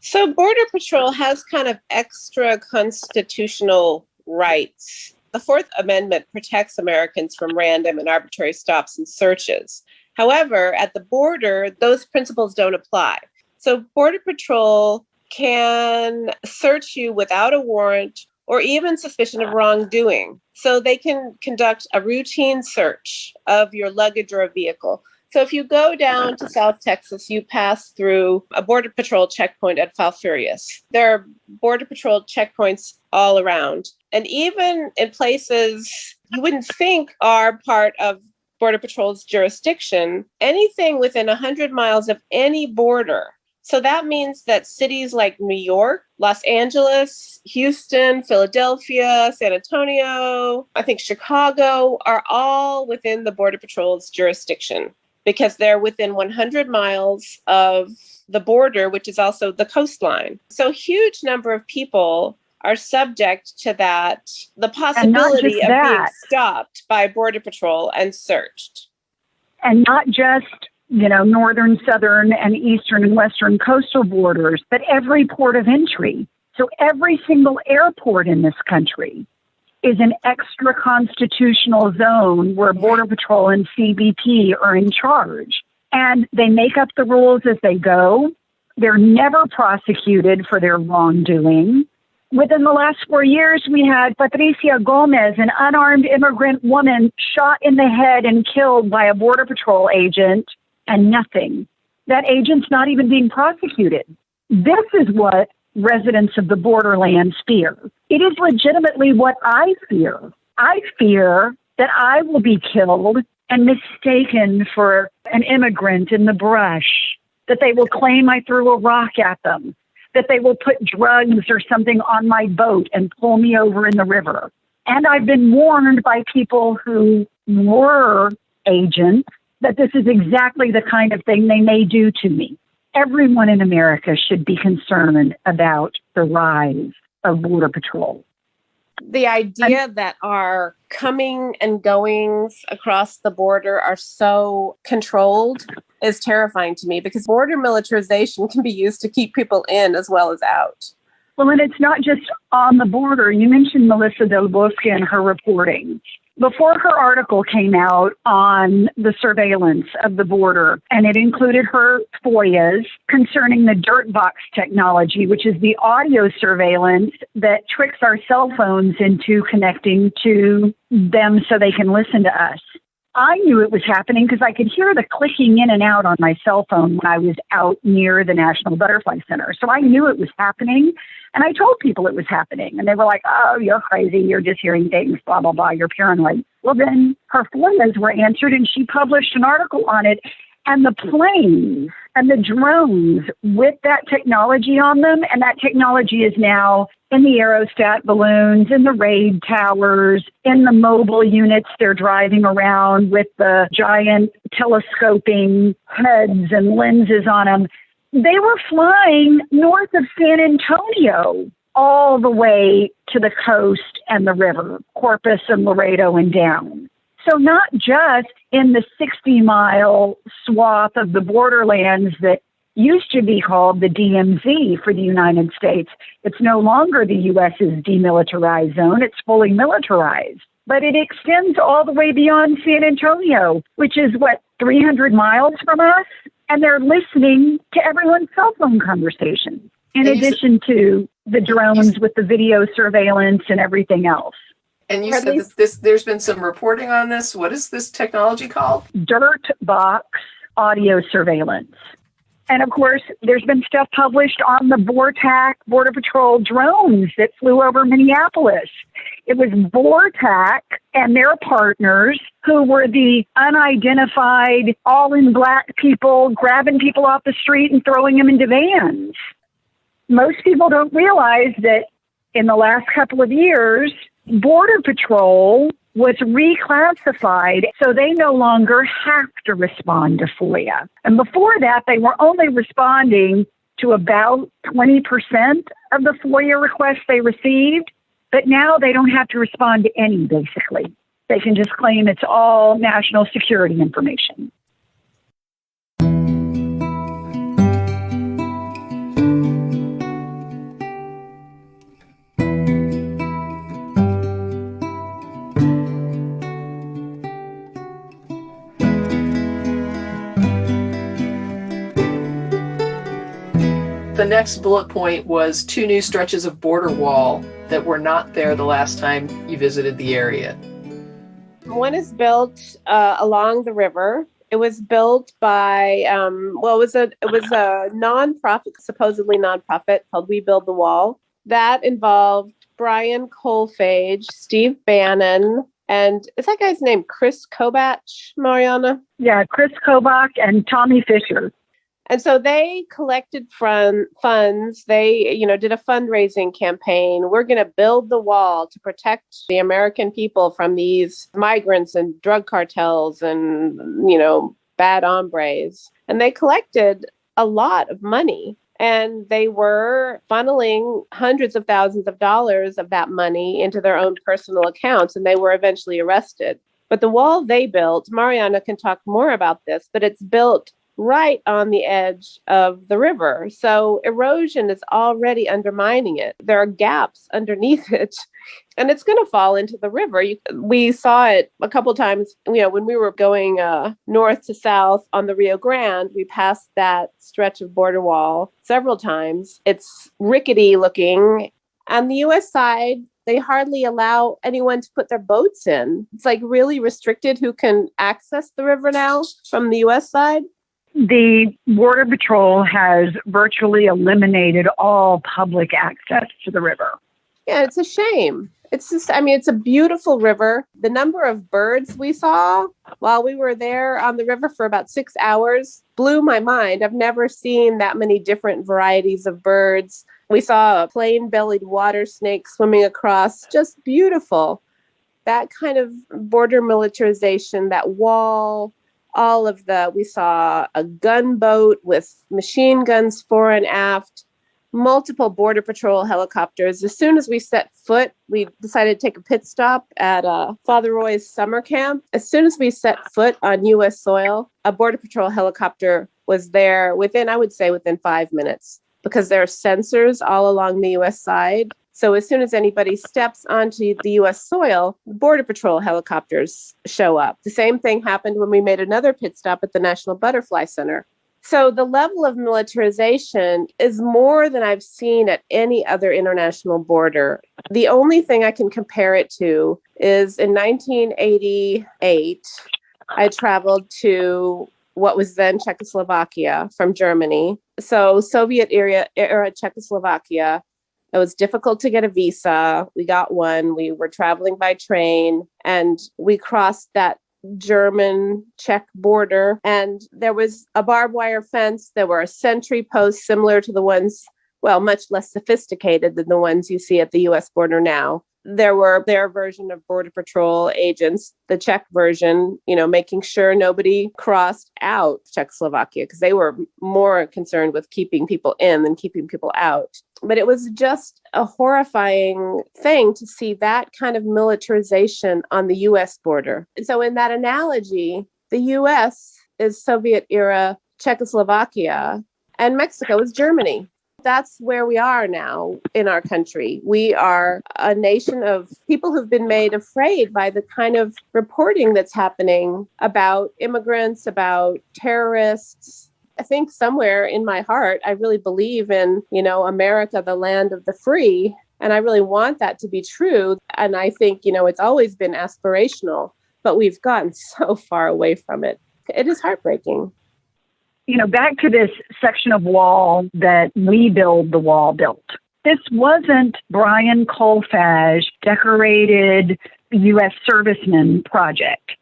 Speaker 2: So Border Patrol has kind of extra constitutional rights. The Fourth Amendment protects Americans from random and arbitrary stops and searches. However, at the border, those principles don't apply. So Border Patrol can search you without a warrant or even suspicion of wrongdoing. So they can conduct a routine search of your luggage or a vehicle. So if you go down to South Texas, you pass through a Border Patrol checkpoint at Falfurrias. There are Border Patrol checkpoints all around. And even in places you wouldn't think are part of Border Patrol's jurisdiction, anything within 100 miles of any border. So that means that cities like New York, Los Angeles, Houston, Philadelphia, San Antonio, I think Chicago are all within the Border Patrol's jurisdiction because they're within 100 miles of the border, which is also the coastline. So a huge number of people are subject to that, the possibility of being stopped by Border Patrol and searched.
Speaker 3: And not just, northern, southern, and eastern and western coastal borders, but every port of entry. So every single airport in this country is an extra constitutional zone where Border Patrol and CBP are in charge. And they make up the rules as they go. They're never prosecuted for their wrongdoing. Within the last 4 years, we had Patricia Gomez, an unarmed immigrant woman, shot in the head and killed by a Border Patrol agent, and nothing. That agent's not even being prosecuted. This is what residents of the borderlands fear. It is legitimately what I fear. I fear that I will be killed and mistaken for an immigrant in the brush, that they will claim I threw a rock at them, that they will put drugs or something on my boat and pull me over in the river. And I've been warned by people who were agents that this is exactly the kind of thing they may do to me. Everyone in America should be concerned about the rise of Border Patrol.
Speaker 2: The idea that our coming and goings across the border are so controlled is terrifying to me because border militarization can be used to keep people in as well as out.
Speaker 3: Well, and it's not just on the border. You mentioned Melissa Del Bosque and her reporting. Before her article came out on the surveillance of the border, and it included her FOIAs concerning the dirt box technology, which is the audio surveillance that tricks our cell phones into connecting to them so they can listen to us. I knew it was happening because I could hear the clicking in and out on my cell phone when I was out near the National Butterfly Center. So I knew it was happening, and I told people it was happening. And they were like, oh, you're crazy. You're just hearing things, blah, blah, blah. You're paranoid. Well, then her FOIAs were answered, and she published an article on it. And the planes and the drones with that technology on them, and that technology is now in the aerostat balloons, in the raid towers, in the mobile units they're driving around with the giant telescoping heads and lenses on them. They were flying north of San Antonio all the way to the coast and the river, Corpus and Laredo and down. So not just in the 60-mile swath of the borderlands that used to be called the DMZ for the United States. It's no longer the U.S.'s demilitarized zone. It's fully militarized. But it extends all the way beyond San Antonio, which is, 300 miles from us? And they're listening to everyone's cell phone conversations, in addition to the drones with the video surveillance and everything else.
Speaker 1: And you said that there's been some reporting on this. What is this technology called?
Speaker 3: Dirt box audio surveillance. And of course, there's been stuff published on the Bortac Border Patrol drones that flew over Minneapolis. It was Bortac and their partners who were the unidentified, all-in-black people grabbing people off the street and throwing them into vans. Most people don't realize that in the last couple of years, Border Patrol was reclassified, so they no longer have to respond to FOIA. And before that, they were only responding to about 20% of the FOIA requests they received, but now they don't have to respond to any, basically. They can just claim it's all national security information.
Speaker 1: the next bullet point was 2 new stretches of border wall that were not there the last time you visited the area.
Speaker 2: One is built along the river. It was built by, it was a nonprofit, supposedly nonprofit called We Build the Wall. That involved Brian Colfage, Steve Bannon, and is that guy's name Chris Kobach, Mariana?
Speaker 3: Yeah, Chris Kobach and Tommy Fisher.
Speaker 2: And so they collected funds. They, did a fundraising campaign. We're going to build the wall to protect the American people from these migrants and drug cartels and, bad hombres. And they collected a lot of money. And they were funneling hundreds of thousands of dollars of that money into their own personal accounts. And they were eventually arrested. But the wall they built, Mariana can talk more about this, but it's built right on the edge of the river. So erosion is already undermining it. There are gaps underneath it, and it's going to fall into the river. We saw it a couple times, when we were going north to south on the Rio Grande. We passed that stretch of border wall several times. It's rickety looking. On the U.S. side, they hardly allow anyone to put their boats in. It's like really restricted who can access the river now from the U.S. side.
Speaker 3: The Border Patrol has virtually eliminated all public access to the river.
Speaker 2: Yeah, it's a shame. It's just, it's a beautiful river. The number of birds we saw while we were there on the river for about 6 hours blew my mind. I've never seen that many different varieties of birds. We saw a plain-bellied water snake swimming across, just beautiful. That kind of border militarization, that wall, we saw a gunboat with machine guns fore and aft, multiple Border Patrol helicopters. As soon as we set foot, we decided to take a pit stop at Father Roy's summer camp. As soon as we set foot on U.S. soil, a Border Patrol helicopter was there within 5 minutes, because there are sensors all along the U.S. side. So as soon as anybody steps onto the U.S. soil, Border Patrol helicopters show up. The same thing happened when we made another pit stop at the National Butterfly Center. So the level of militarization is more than I've seen at any other international border. The only thing I can compare it to is in 1988, I traveled to what was then Czechoslovakia from Germany. So Soviet era Czechoslovakia. It was difficult to get a visa. We got one. We were traveling by train, and we crossed that German-Czech border, and there was a barbed wire fence. There were sentry posts similar to the ones, much less sophisticated than the ones you see at the U.S. border now. There were their version of Border Patrol agents, the Czech version, making sure nobody crossed out Czechoslovakia, because they were more concerned with keeping people in than keeping people out. But it was just a horrifying thing to see that kind of militarization on the U.S. border. So in that analogy, the U.S. is Soviet-era Czechoslovakia, and Mexico is Germany. That's where we are now in our country. We are a nation of people who've been made afraid by the kind of reporting that's happening about immigrants, about terrorists. I think somewhere in my heart, I really believe in, America, the land of the free. And I really want that to be true. And I think, it's always been aspirational, but we've gotten so far away from it. It is heartbreaking.
Speaker 3: Back to this section of wall that We Build the Wall built. This wasn't Brian Colfage decorated U.S. serviceman project.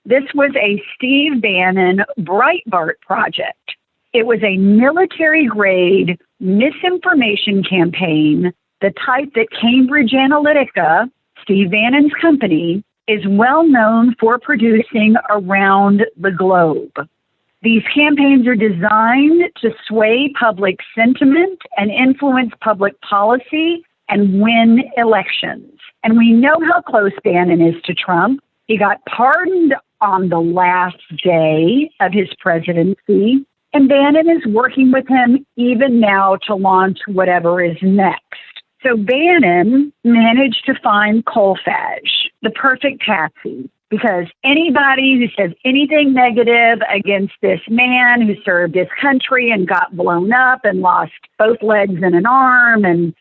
Speaker 3: This was a Steve Bannon Breitbart project. It was a military-grade misinformation campaign, the type that Cambridge Analytica, Steve Bannon's company, is well known for producing around the globe. These campaigns are designed to sway public sentiment and influence public policy and win elections. And we know how close Bannon is to Trump. He got pardoned on the last day of his presidency, and Bannon is working with him even now to launch whatever is next. So Bannon managed to find Colfage, the perfect patsy. because anybody who says anything negative against this man who served his country and got blown up and lost both legs and an arm and,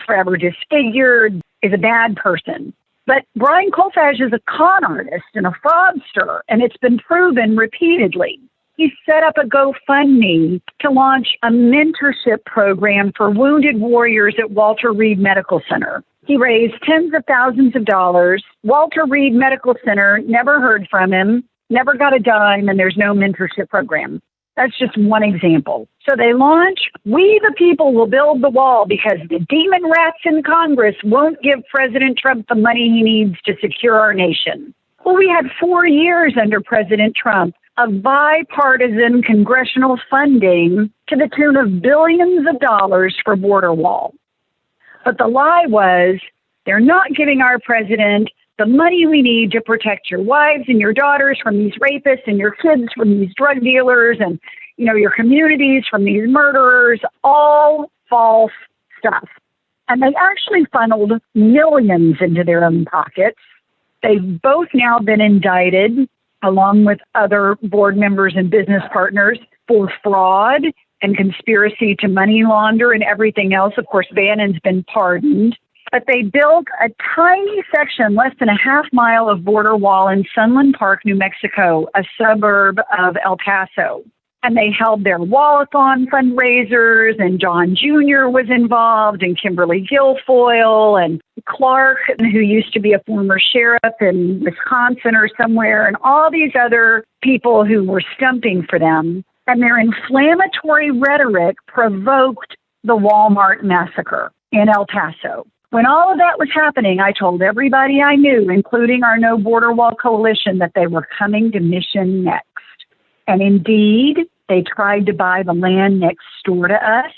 Speaker 3: forever disfigured is a bad person. But Brian Colfage is a con artist and a fraudster, and it's been proven repeatedly. He set up a GoFundMe to launch a mentorship program for wounded warriors at Walter Reed Medical Center. He raised tens of thousands of dollars. Walter Reed Medical Center never heard from him, never got a dime, and there's no mentorship program. That's just one example. So they launch, "We the people will build the wall because the demon rats in Congress won't give President Trump the money he needs to secure our nation." Well, we had 4 years under President Trump of bipartisan congressional funding to the tune of billions of dollars for border wall. But the lie was, they're not giving our president the money we need to protect your wives and your daughters from these rapists and your kids from these drug dealers and, your communities from these murderers, all false stuff. And they actually funneled millions into their own pockets. They've both now been indicted, along with other board members and business partners, for fraud and conspiracy to money launder and everything else. Of course, Bannon's been pardoned. But they built a tiny section, less than a half mile of border wall in Sunland Park, New Mexico, a suburb of El Paso. And they held their Wallathon fundraisers, and John Jr. was involved, and Kimberly Guilfoyle, and Clark, who used to be a former sheriff in Wisconsin or somewhere, and all these other people who were stumping for them. And their inflammatory rhetoric provoked the Walmart massacre in El Paso. When all of that was happening, I told everybody I knew, including our No Border Wall Coalition, that they were coming to Mission next. And indeed, they tried to buy the land next door to us.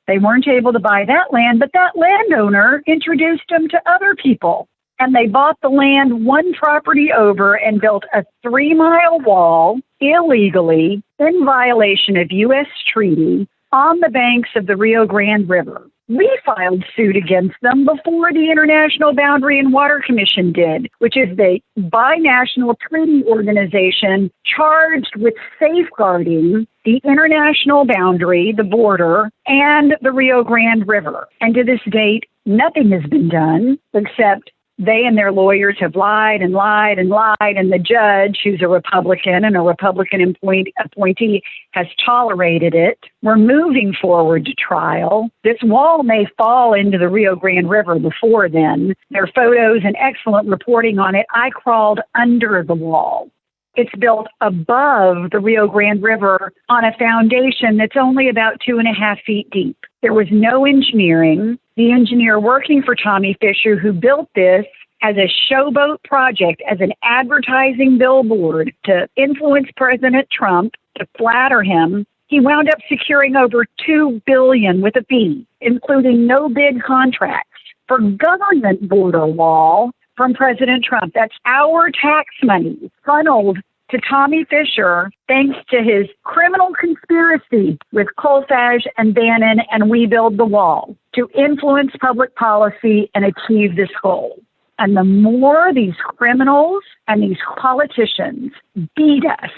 Speaker 3: They weren't able to buy that land, but that landowner introduced them to other people. And they bought the land one property over and built a 3-mile wall illegally in violation of U.S. treaty on the banks of the Rio Grande River. We filed suit against them before the International Boundary and Water Commission did, which is the binational treaty organization charged with safeguarding the international boundary, the border, and the Rio Grande River. And to this date, nothing has been done except they and their lawyers have lied and lied and lied, and the judge, who's a Republican and a Republican appointee, has tolerated it. We're moving forward to trial. This wall may fall into the Rio Grande River before then. There are photos and excellent reporting on it. I crawled under the wall. It's built above the Rio Grande River on a foundation that's only about 2.5 feet deep. There was no engineering. The engineer working for Tommy Fisher, who built this as a showboat project, as an advertising billboard to influence President Trump, to flatter him, he wound up securing over $2 billion with a fee, including no bid contracts for government border wall from President Trump. That's our tax money funneled to Tommy Fisher thanks to his criminal conspiracy with Colfage and Bannon and We Build the Wall to influence public policy and achieve this goal. And the more these criminals and these politicians beat us,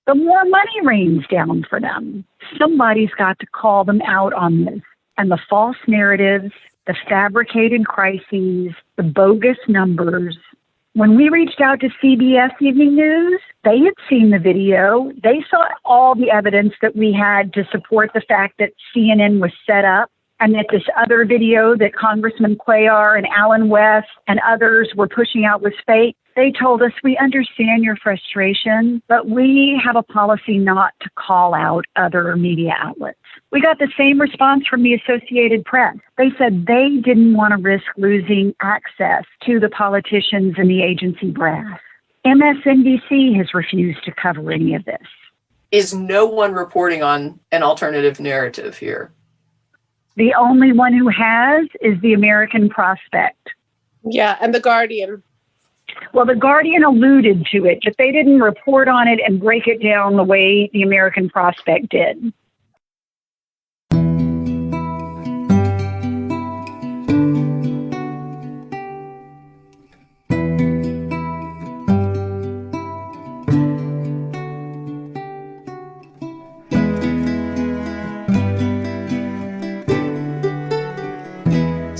Speaker 3: the more money rains down for them. Somebody's got to call them out on this. And the false narratives, the fabricated crises, the bogus numbers. When we reached out to CBS Evening News, they had seen the video. They saw all the evidence that we had to support the fact that CNN was set up, and that this other video that Congressman Cuellar and Alan West and others were pushing out was fake. They told us, we understand your frustration, but we have a policy not to call out other media outlets. We got the same response from the Associated Press. They said they didn't want to risk losing access to the politicians and the agency brass. MSNBC has refused to cover any of this.
Speaker 1: Is no one reporting on an alternative narrative here?
Speaker 3: The only one who has is the American Prospect.
Speaker 2: Yeah, and The Guardian.
Speaker 3: Well, The Guardian alluded to it, but they didn't report on it and break it down the way the American Prospect did.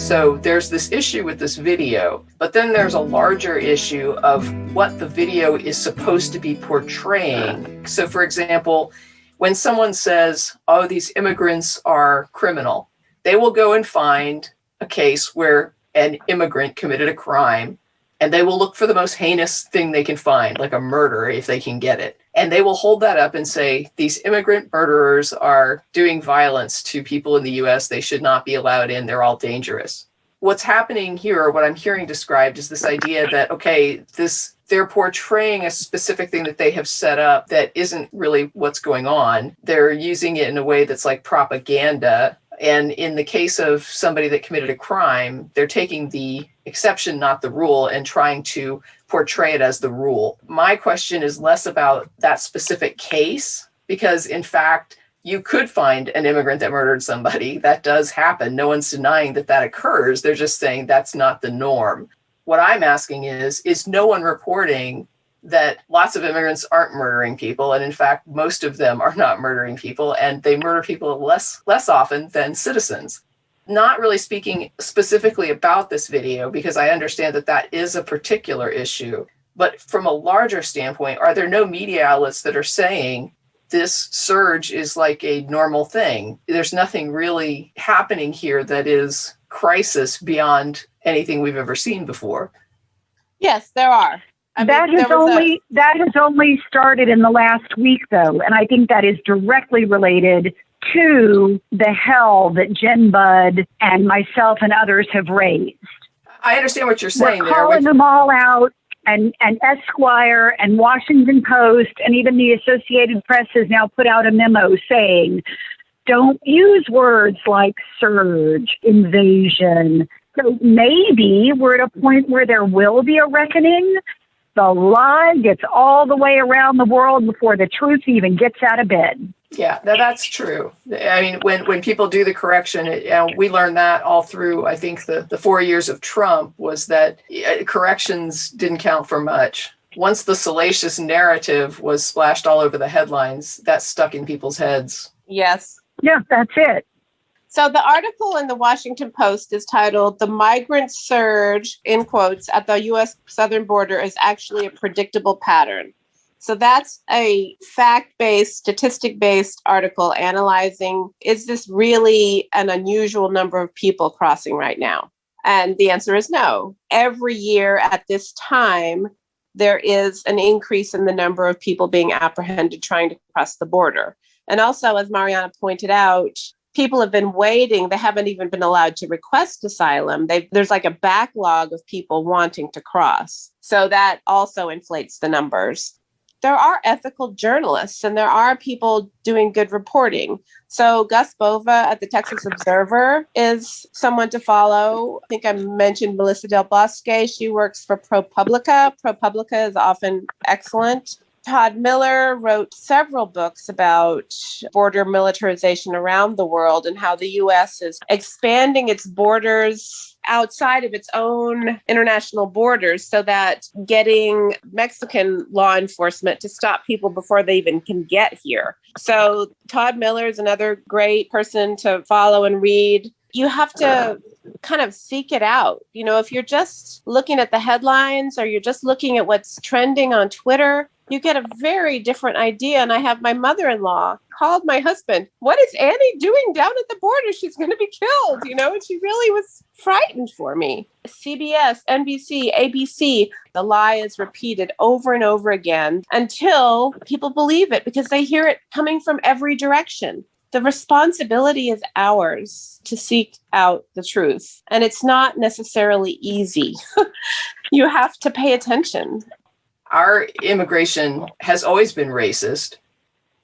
Speaker 1: So there's this issue with this video, but then there's a larger issue of what the video is supposed to be portraying. So for example, when someone says, oh, these immigrants are criminal, they will go and find a case where an immigrant committed a crime, and they will look for the most heinous thing they can find, like a murder, if they can get it. And they will hold that up and say, these immigrant murderers are doing violence to people in the US. They should not be allowed in. They're all dangerous. What's happening here, what I'm hearing described, is this idea that, okay, they're portraying a specific thing that they have set up that isn't really what's going on. They're using it in a way that's like propaganda. And in the case of somebody that committed a crime, they're taking the exception, not the rule, and trying to portray it as the rule. My question is less about that specific case, because in fact, you could find an immigrant that murdered somebody. That does happen. No one's denying that that occurs. They're just saying that's not the norm. What I'm asking is no one reporting that lots of immigrants aren't murdering people, and in fact, most of them are not murdering people, and they murder people less often than citizens? Not really speaking specifically about this video, because I understand that that is a particular issue, but from a larger standpoint, are there no media outlets that are saying this surge is like a normal thing? There's nothing really happening here that is crisis beyond anything we've ever seen before.
Speaker 2: Yes, there are.
Speaker 3: That has only started in the last week, though, and I think that is directly related to the hell that Jen Budd and myself and others have raised.
Speaker 1: I understand what you're saying.
Speaker 3: We're calling them all out, and Esquire and Washington Post and even the Associated Press has now put out a memo saying, don't use words like surge, invasion. So maybe we're at a point where there will be a reckoning. The lie gets all the way around the world before the truth even gets out of bed.
Speaker 1: Yeah, that's true. I mean, when people do the correction, we learned that all through, I think, the 4 years of Trump, was that corrections didn't count for much. Once the salacious narrative was splashed all over the headlines, that stuck in people's heads.
Speaker 2: Yes.
Speaker 3: Yeah, that's it.
Speaker 2: So the article in the Washington Post is titled, "The Migrant Surge," in quotes, "at the U.S. southern border is actually a predictable pattern." So that's a fact-based, statistic-based article analyzing, is this really an unusual number of people crossing right now? And the answer is no. Every year at this time, there is an increase in the number of people being apprehended trying to cross the border. And also, as Mariana pointed out, people have been waiting. They haven't even been allowed to request asylum. There's like a backlog of people wanting to cross. So that also inflates the numbers. There are ethical journalists and there are people doing good reporting. So Gus Bova at the Texas Observer is someone to follow. I think I mentioned Melissa Del Bosque. She works for ProPublica. ProPublica is often excellent. Todd Miller wrote several books about border militarization around the world and how the U.S. is expanding its borders outside of its own international borders so that getting Mexican law enforcement to stop people before they even can get here. So Todd Miller is another great person to follow and read. You have to kind of seek it out. You know, if you're just looking at the headlines or you're just looking at what's trending on Twitter, you get a very different idea. And I have my mother-in-law called my husband, "What is Annie doing down at the border? She's going to be killed," you know, and she really was frightened for me. CBS, NBC, ABC, the lie is repeated over and over again until people believe it because they hear it coming from every direction. The responsibility is ours to seek out the truth. And it's not necessarily easy. You have to pay attention.
Speaker 1: Our immigration has always been racist.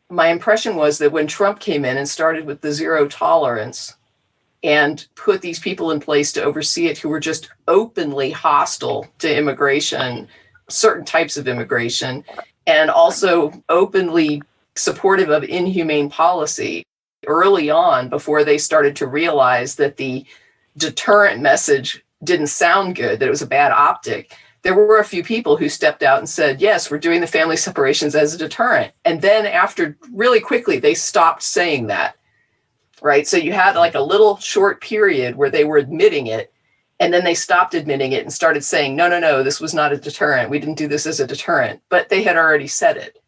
Speaker 1: My impression was that when Trump came in and started with the zero tolerance and put these people in place to oversee it who were just openly hostile to immigration, certain types of immigration, and also openly supportive of inhumane policy early on, before they started to realize that the deterrent message didn't sound good, that it was a bad optic, there were a few people who stepped out and said, yes, we're doing the family separations as a deterrent. And then after really quickly, they stopped saying that. right? So you had like a little short period where they were admitting it, and then they stopped admitting it and started saying, no, this was not a deterrent. We didn't do this as a deterrent, but they had already said it.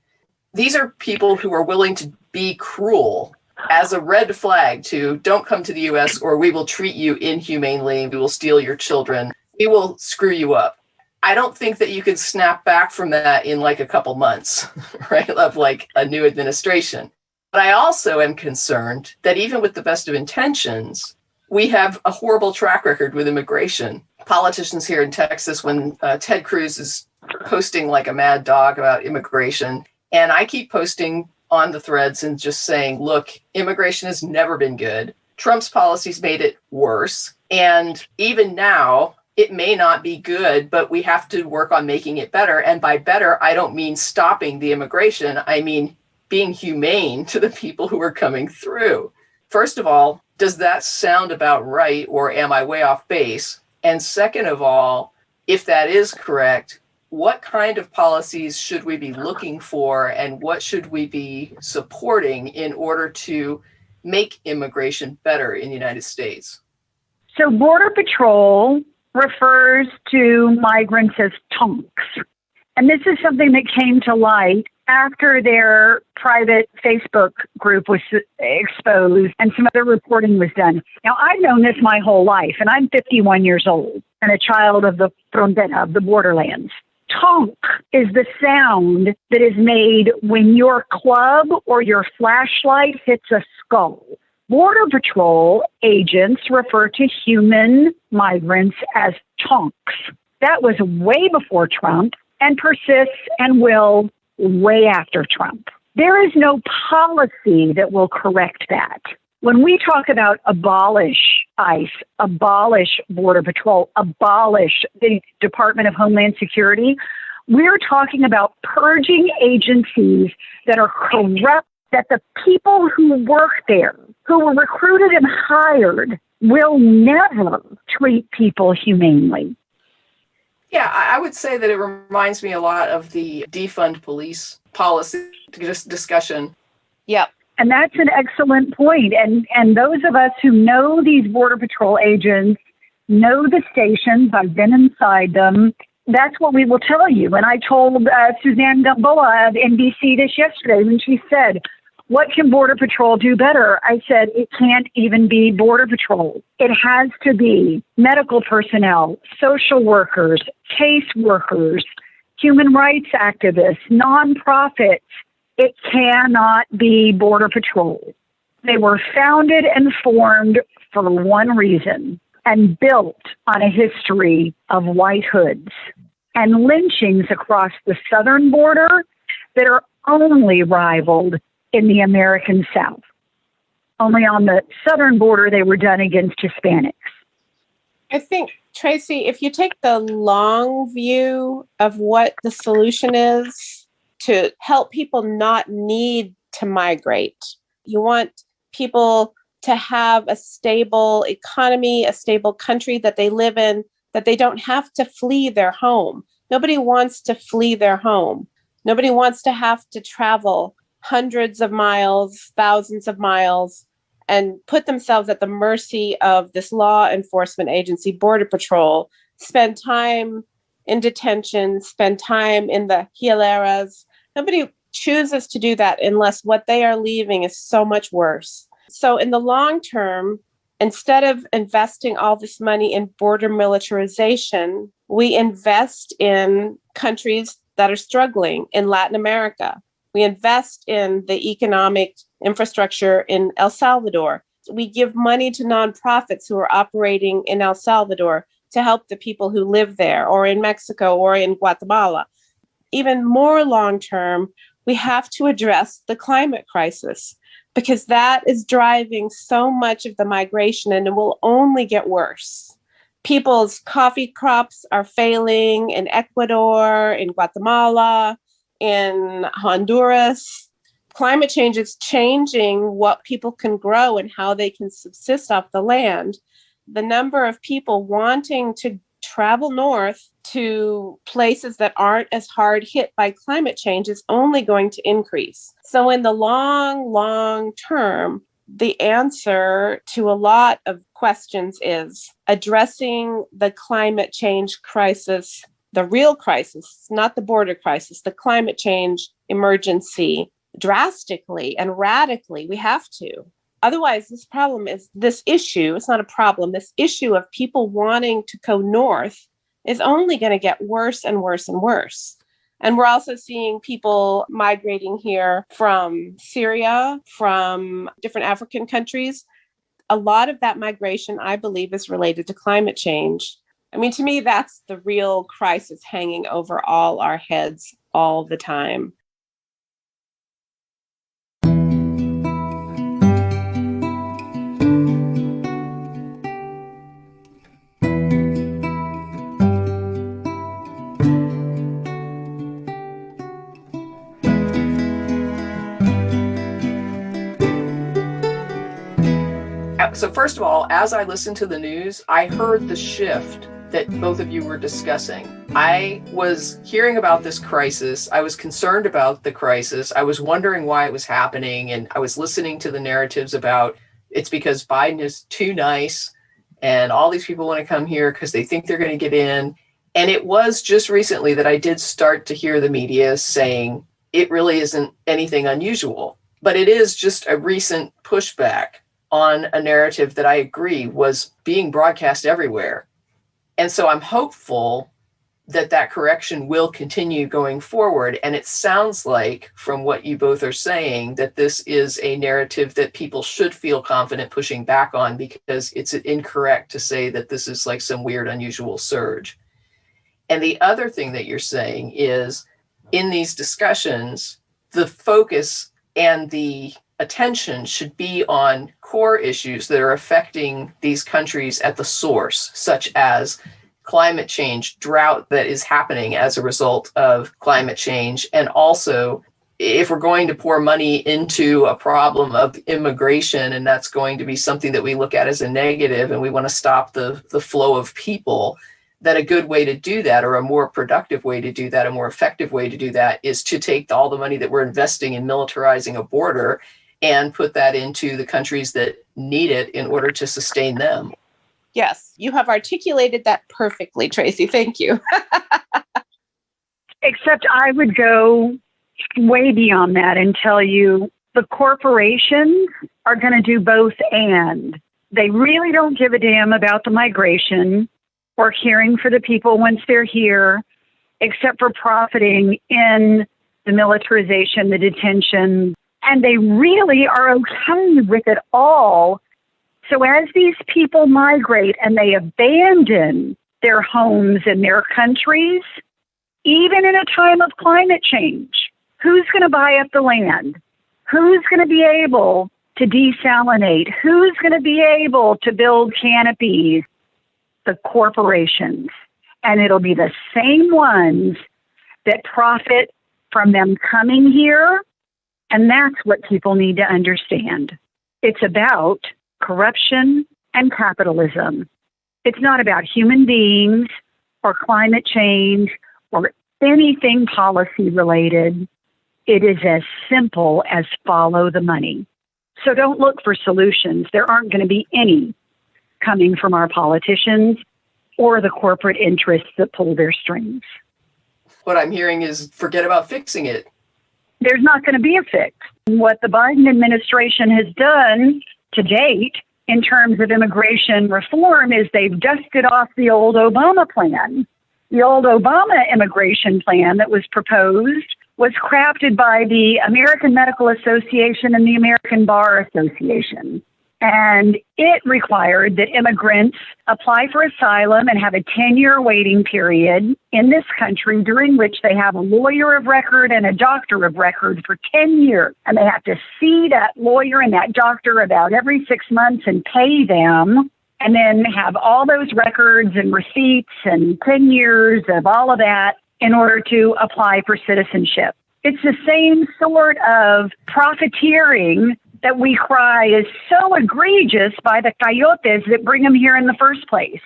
Speaker 1: These are people who are willing to be cruel as a red flag to don't come to the US or we will treat you inhumanely. We will steal your children. We will screw you up. I don't think that you can snap back from that in like a couple months, right? Of like a new administration. But I also am concerned that even with the best of intentions, we have a horrible track record with immigration. Politicians here in Texas, when Ted Cruz is posting like a mad dog about immigration, and I keep posting on the threads and just saying, look, immigration has never been good. Trump's policies made it worse. And even now, it may not be good, but we have to work on making it better. And by better, I don't mean stopping the immigration. I mean being humane to the people who are coming through. First of all, does that sound about right, or am I way off base? And second of all, if that is correct, what kind of policies should we be looking for, and what should we be supporting in order to make immigration better in the United States?
Speaker 3: So Border Patrol refers to migrants as tonks. And this is something that came to light after their private Facebook group was exposed and some other reporting was done. Now, I've known this my whole life, and I'm 51 years old and a child of the frontera, of the borderlands. Tonk is the sound that is made when your club or your flashlight hits a skull. Border Patrol agents refer to human migrants as tonks. That was way before Trump and persists and will way after Trump. There is no policy that will correct that. When we talk about abolish ICE, abolish Border Patrol, abolish the Department of Homeland Security, we're talking about purging agencies that are corrupt, that the people who work there, who were recruited and hired, will never treat people humanely.
Speaker 1: Yeah, I would say that it reminds me a lot of the defund police policy discussion.
Speaker 2: Yep.
Speaker 3: And that's an excellent point. And those of us who know these Border Patrol agents, know the stations, I've been inside them, that's what we will tell you. And I told Suzanne Gamboa of NBC this yesterday when she said, what can Border Patrol do better? I said, it can't even be Border Patrol. It has to be medical personnel, social workers, case workers, human rights activists, nonprofits. It cannot be Border Patrol. They were founded and formed for one reason and built on a history of white hoods and lynchings across the southern border that are only rivaled in the American South. Only on the southern border, they were done against Hispanics.
Speaker 2: I think, Tracy, if you take the long view of what the solution is to help people not need to migrate, you want people to have a stable economy, a stable country that they live in, that they don't have to flee their home. Nobody wants to flee their home. Nobody wants to have to travel hundreds of miles, thousands of miles, and put themselves at the mercy of this law enforcement agency, Border Patrol, spend time in detention, spend time in the hieleras. Nobody chooses to do that unless what they are leaving is so much worse. So in the long term, instead of investing all this money in border militarization, we invest in countries that are struggling in Latin America. We invest in the economic infrastructure in El Salvador. We give money to nonprofits who are operating in El Salvador to help the people who live there, or in Mexico, or in Guatemala. Even more long-term, we have to address the climate crisis, because that is driving so much of the migration, and it will only get worse. People's coffee crops are failing in Ecuador, in Guatemala, in Honduras. Climate change is changing what people can grow and how they can subsist off the land. The number of people wanting to travel north to places that aren't as hard hit by climate change is only going to increase. So in the long term, the answer to a lot of questions is addressing the climate change crisis, the real crisis, not the border crisis, the climate change emergency drastically and radically. We have to. Otherwise, this issue, it's not a problem, this issue of people wanting to go north is only going to get worse and worse and worse. And we're also seeing people migrating here from Syria, from different African countries. A lot of that migration, I believe, is related to climate change. I mean, to me, that's the real crisis hanging over all our heads all the time.
Speaker 1: So first of all, as I listened to the news, I heard the shift that both of you were discussing. I was hearing about this crisis. I was concerned about the crisis. I was wondering why it was happening. And I was listening to the narratives about it's because Biden is too nice and all these people want to come here because they think they're going to get in. And it was just recently that I did start to hear the media saying it really isn't anything unusual, but it is just a recent pushback on a narrative that I agree was being broadcast everywhere. And so I'm hopeful that that correction will continue going forward. And it sounds like, from what you both are saying, that this is a narrative that people should feel confident pushing back on, because it's incorrect to say that this is like some weird, unusual surge. And the other thing that you're saying is, in these discussions, the focus and the attention should be on core issues that are affecting these countries at the source, such as climate change, drought that is happening as a result of climate change. And also, if we're going to pour money into a problem of immigration, and that's going to be something that we look at as a negative, and we want to stop the flow of people, that a good way to do that, or a more productive way to do that, a more effective way to do that, is to take all the money that we're investing in militarizing a border and put that into the countries that need it in order to sustain them.
Speaker 2: Yes, you have articulated that perfectly, Tracy. Thank you.
Speaker 3: Except I would go way beyond that and tell you the corporations are going to do both and. They really don't give a damn about the migration or caring for the people once they're here, except for profiting in the militarization, the detention, and they really are okay with it all. So as these people migrate and they abandon their homes and their countries, even in a time of climate change, who's going to buy up the land? Who's going to be able to desalinate? Who's going to be able to build canopies? The corporations. And it'll be the same ones that profit from them coming here. And that's what people need to understand. It's about corruption and capitalism. It's not about human beings or climate change or anything policy related. It is as simple as follow the money. So don't look for solutions. There aren't going to be any coming from our politicians or the corporate interests that pull their strings.
Speaker 1: What I'm hearing is forget about fixing it.
Speaker 3: There's not going to be a fix. What the Biden administration has done to date in terms of immigration reform is they've dusted off the old Obama plan. The old Obama immigration plan that was proposed was crafted by the American Medical Association and the American Bar Association. And it required that immigrants apply for asylum and have a 10-year waiting period in this country, during which they have a lawyer of record and a doctor of record for 10 years. And they have to see that lawyer and that doctor about every 6 months and pay them, and then have all those records and receipts and 10 years of all of that in order to apply for citizenship. It's the same sort of profiteering that we cry is so egregious by the coyotes that bring them here in the first place.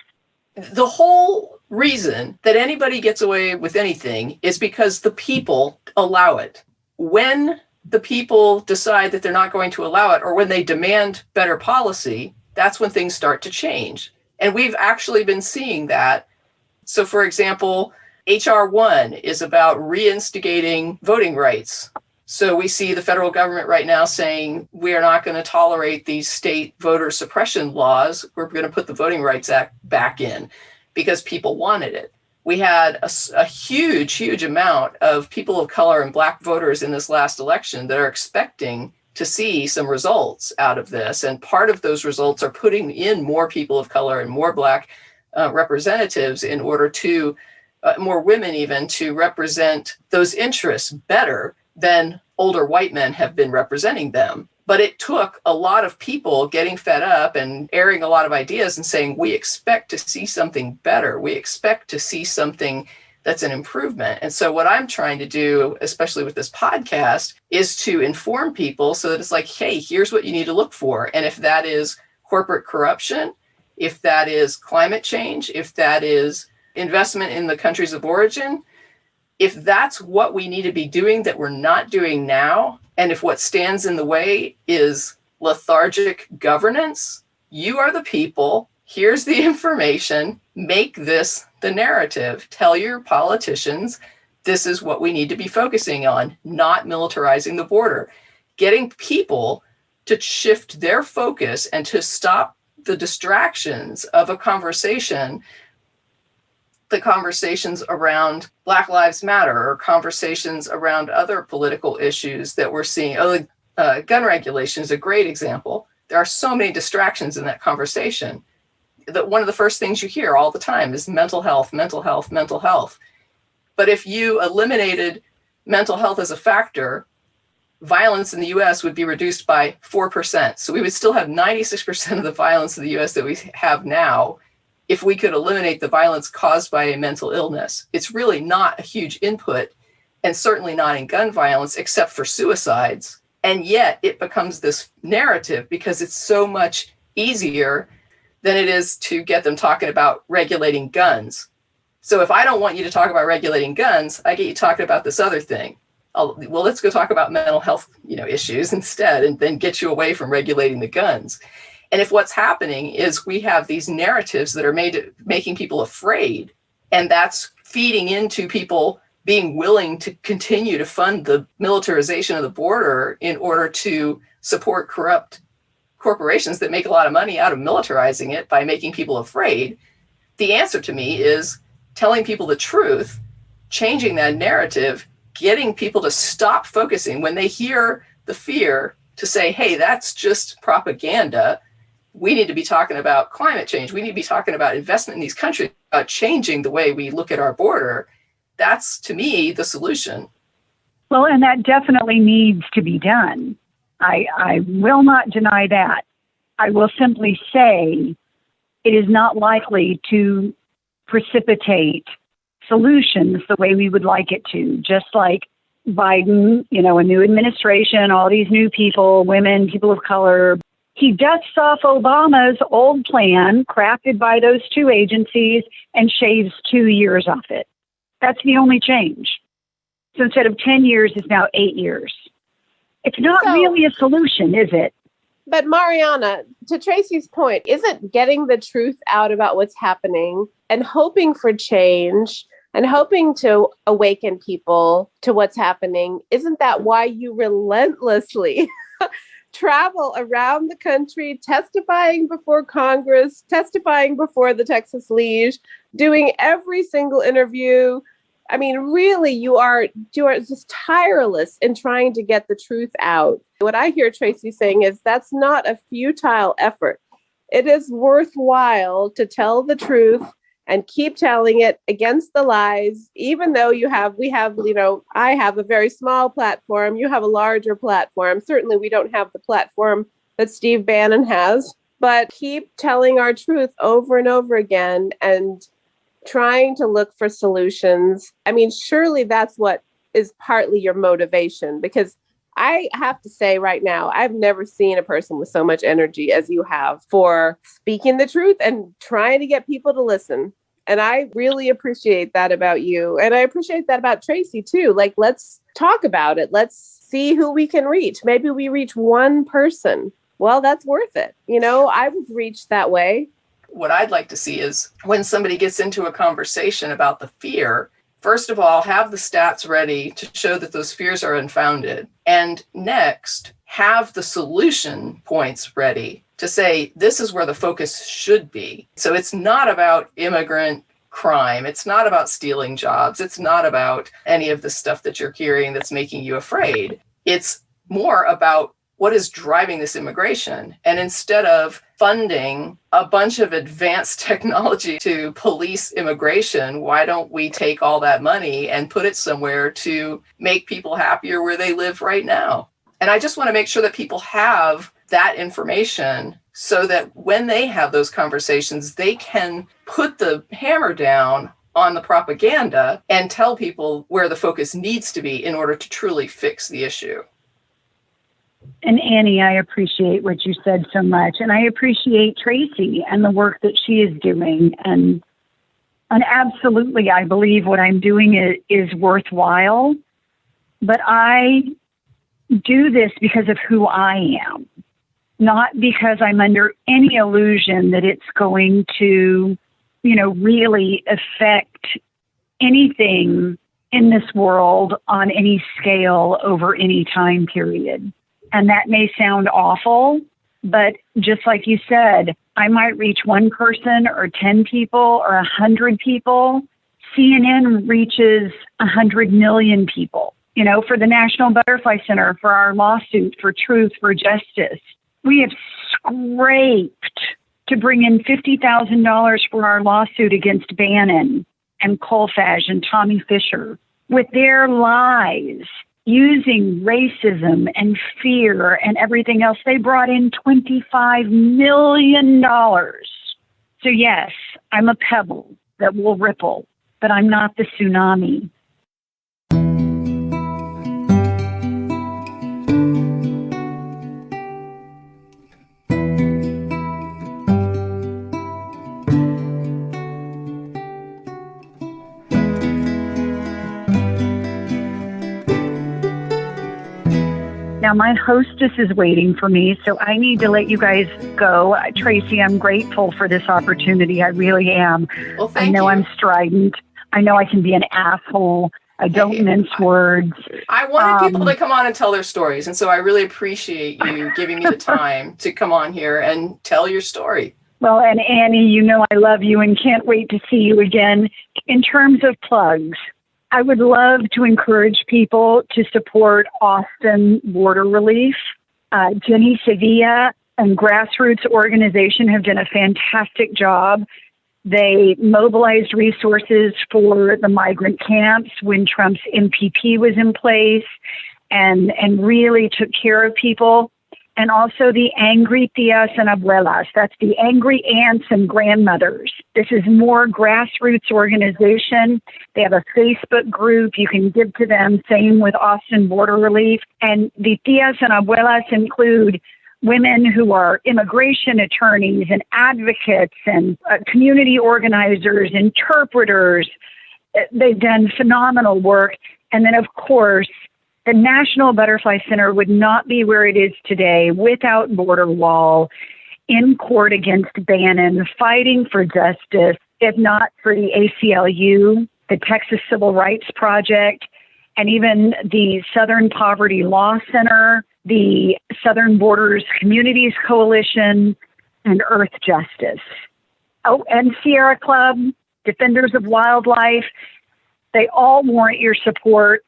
Speaker 1: The whole reason that anybody gets away with anything is because the people allow it. When the people decide that they're not going to allow it, or when they demand better policy, that's when things start to change. And we've actually been seeing that. So, for example, HR 1 is about reinstigating voting rights. So we see the federal government right now saying we are not going to tolerate these state voter suppression laws. We're going to put the Voting Rights Act back in because people wanted it. We had a huge amount of people of color and Black voters in this last election that are expecting to see some results out of this. And part of those results are putting in more people of color and more Black representatives in order to, more women even, to represent those interests better than older white men have been representing them. But it took a lot of people getting fed up and airing a lot of ideas and saying, we expect to see something better. We expect to see something that's an improvement. And so what I'm trying to do, especially with this podcast, is to inform people so that it's like, hey, here's what you need to look for. And if that is corporate corruption, if that is climate change, if that is investment in the countries of origin, if that's what we need to be doing that we're not doing now, and if what stands in the way is lethargic governance, you are the people. Here's the information. Make this the narrative. Tell your politicians this is what we need to be focusing on, not militarizing the border. Getting people to shift their focus and to stop the distractions of a conversation, the conversations around Black Lives Matter or conversations around other political issues that we're seeing. Gun regulation is a great example. There are so many distractions in that conversation that one of the first things you hear all the time is mental health, mental health, mental health. But if you eliminated mental health as a factor, violence in the US would be reduced by 4%. So we would still have 96% of the violence in the US that we have now if we could eliminate the violence caused by a mental illness. It's really not a huge input, and certainly not in gun violence, except for suicides. And yet it becomes this narrative because it's so much easier than it is to get them talking about regulating guns. So if I don't want you to talk about regulating guns, I get you talking about this other thing. Well, let's go talk about mental health, issues instead, and then get you away from regulating the guns. And if what's happening is we have these narratives that are making people afraid, and that's feeding into people being willing to continue to fund the militarization of the border in order to support corrupt corporations that make a lot of money out of militarizing it by making people afraid, the answer to me is telling people the truth, changing that narrative, getting people to stop focusing when they hear the fear to say, hey, that's just propaganda. We need to be talking about climate change. We need to be talking about investment in these countries, about changing the way we look at our border. That's, to me, the solution.
Speaker 3: Well, and that definitely needs to be done. I will not deny that. I will simply say it is not likely to precipitate solutions the way we would like it to. Just like Biden, a new administration, all these new people, women, people of color. He dusts off Obama's old plan crafted by those two agencies and shaves 2 years off it. That's the only change. So instead of 10 years, it's now 8 years. It's not really a solution, is it?
Speaker 2: But Mariana, to Tracy's point, isn't getting the truth out about what's happening and hoping for change and hoping to awaken people to what's happening, isn't that why you relentlessly travel around the country, testifying before Congress, testifying before the Texas Liege, doing every single interview? I mean, really, you are just tireless in trying to get the truth out. What I hear Tracy saying is that's not a futile effort. It is worthwhile to tell the truth and keep telling it against the lies, even though I have a very small platform. You have a larger platform. Certainly, we don't have the platform that Steve Bannon has, but keep telling our truth over and over again and trying to look for solutions. I mean, surely that's what is partly your motivation, because I have to say right now, I've never seen a person with so much energy as you have for speaking the truth and trying to get people to listen. And I really appreciate that about you. And I appreciate that about Tracy too. Like, let's talk about it. Let's see who we can reach. Maybe we reach one person. Well, that's worth it. I was reached that way.
Speaker 1: What I'd like to see is when somebody gets into a conversation about the fear, first of all, have the stats ready to show that those fears are unfounded. And next, have the solution points ready to say, this is where the focus should be. So it's not about immigrant crime. It's not about stealing jobs. It's not about any of the stuff that you're hearing that's making you afraid. It's more about what is driving this immigration. And instead of funding a bunch of advanced technology to police immigration, why don't we take all that money and put it somewhere to make people happier where they live right now? And I just want to make sure that people have that information so that when they have those conversations, they can put the hammer down on the propaganda and tell people where the focus needs to be in order to truly fix the issue.
Speaker 3: And Annie, I appreciate what you said so much. And I appreciate Tracy and the work that she is doing. And absolutely, I believe what I'm doing is worthwhile. But I do this because of who I am, not because I'm under any illusion that it's going to, really affect anything in this world on any scale over any time period. And that may sound awful, but just like you said, I might reach one person or 10 people or 100 people. CNN reaches 100 million people. For the National Butterfly Center, for our lawsuit for truth, for justice, we have scraped to bring in $50,000 for our lawsuit against Bannon and Colfage and Tommy Fisher. With their lies, using racism and fear and everything else, they brought in $25 million. So yes, I'm a pebble that will ripple, but I'm not the tsunami. Now, my hostess is waiting for me, so I need to let you guys go. Tracy, I'm grateful for this opportunity. I really am.
Speaker 1: Well, thank
Speaker 3: I know
Speaker 1: you.
Speaker 3: I'm strident. I know I can be an asshole. I don't mince words.
Speaker 1: I wanted people to come on and tell their stories, and so I really appreciate you giving me the time to come on here and tell your story.
Speaker 3: Well, and Annie, I love you and can't wait to see you again. In terms of plugs, I would love to encourage people to support Austin Border Relief. Jenny Sevilla and Grassroots Organization have done a fantastic job. They mobilized resources for the migrant camps when Trump's MPP was in place and really took care of people. And also the angry tias and abuelas. That's the angry aunts and grandmothers. This is more grassroots organization. They have a Facebook group. You can give to them. Same with Austin Border Relief. And the tias and abuelas include women who are immigration attorneys and advocates and community organizers, interpreters. They've done phenomenal work. And then, of course, the National Butterfly Center would not be where it is today without Border Wall, in court against Bannon, fighting for justice, if not for the ACLU, the Texas Civil Rights Project, and even the Southern Poverty Law Center, the Southern Borders Communities Coalition, and Earth Justice. Oh, and Sierra Club, Defenders of Wildlife. They all warrant your support.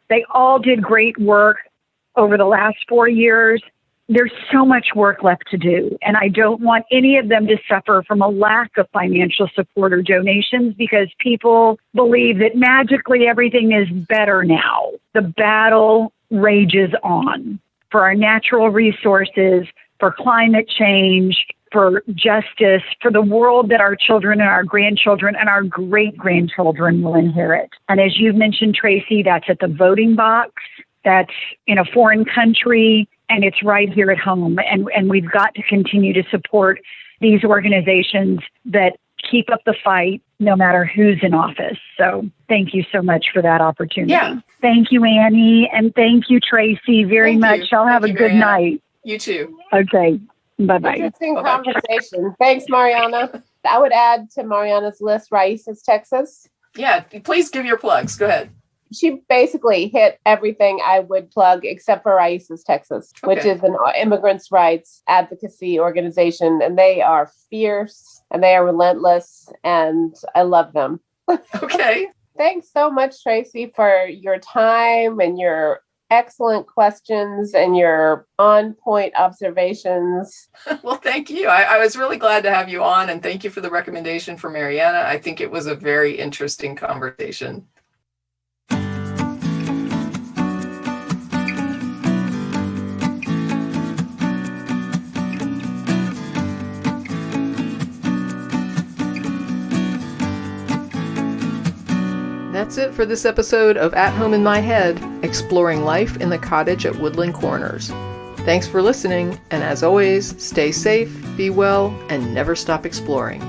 Speaker 3: They all did great work over the last 4 years. There's so much work left to do, and I don't want any of them to suffer from a lack of financial support or donations because people believe that magically everything is better now. The battle rages on for our natural resources, for climate change, for justice, for the world that our children and our grandchildren and our great-grandchildren will inherit. And as you've mentioned, Tracy, that's at the voting box, that's in a foreign country, and it's right here at home. And we've got to continue to support these organizations that keep up the fight no matter who's in office. So thank you so much for that opportunity.
Speaker 1: Yeah.
Speaker 3: Thank you, Annie. And thank you, Tracy, very much. Y'all have a good night.
Speaker 1: You too.
Speaker 3: Okay. Bye-bye.
Speaker 2: Interesting conversation. Thanks, Mariana. I would add to Mariana's list, Raíces, Texas.
Speaker 1: Yeah, please give your plugs. Go ahead.
Speaker 2: She basically hit everything I would plug except for Raíces, Texas, which is an immigrants' rights advocacy organization. And they are fierce and they are relentless. And I love them.
Speaker 1: Okay.
Speaker 2: Thanks so much, Tracy, for your time and your excellent questions and your on-point observations.
Speaker 1: Well, thank you. I was really glad to have you on, and thank you for the recommendation for Mariana. I think it was a very interesting conversation. That's it for this episode of At Home in My Head, exploring life in the cottage at Woodland Corners. Thanks for listening, and as always, stay safe, be well, and never stop exploring.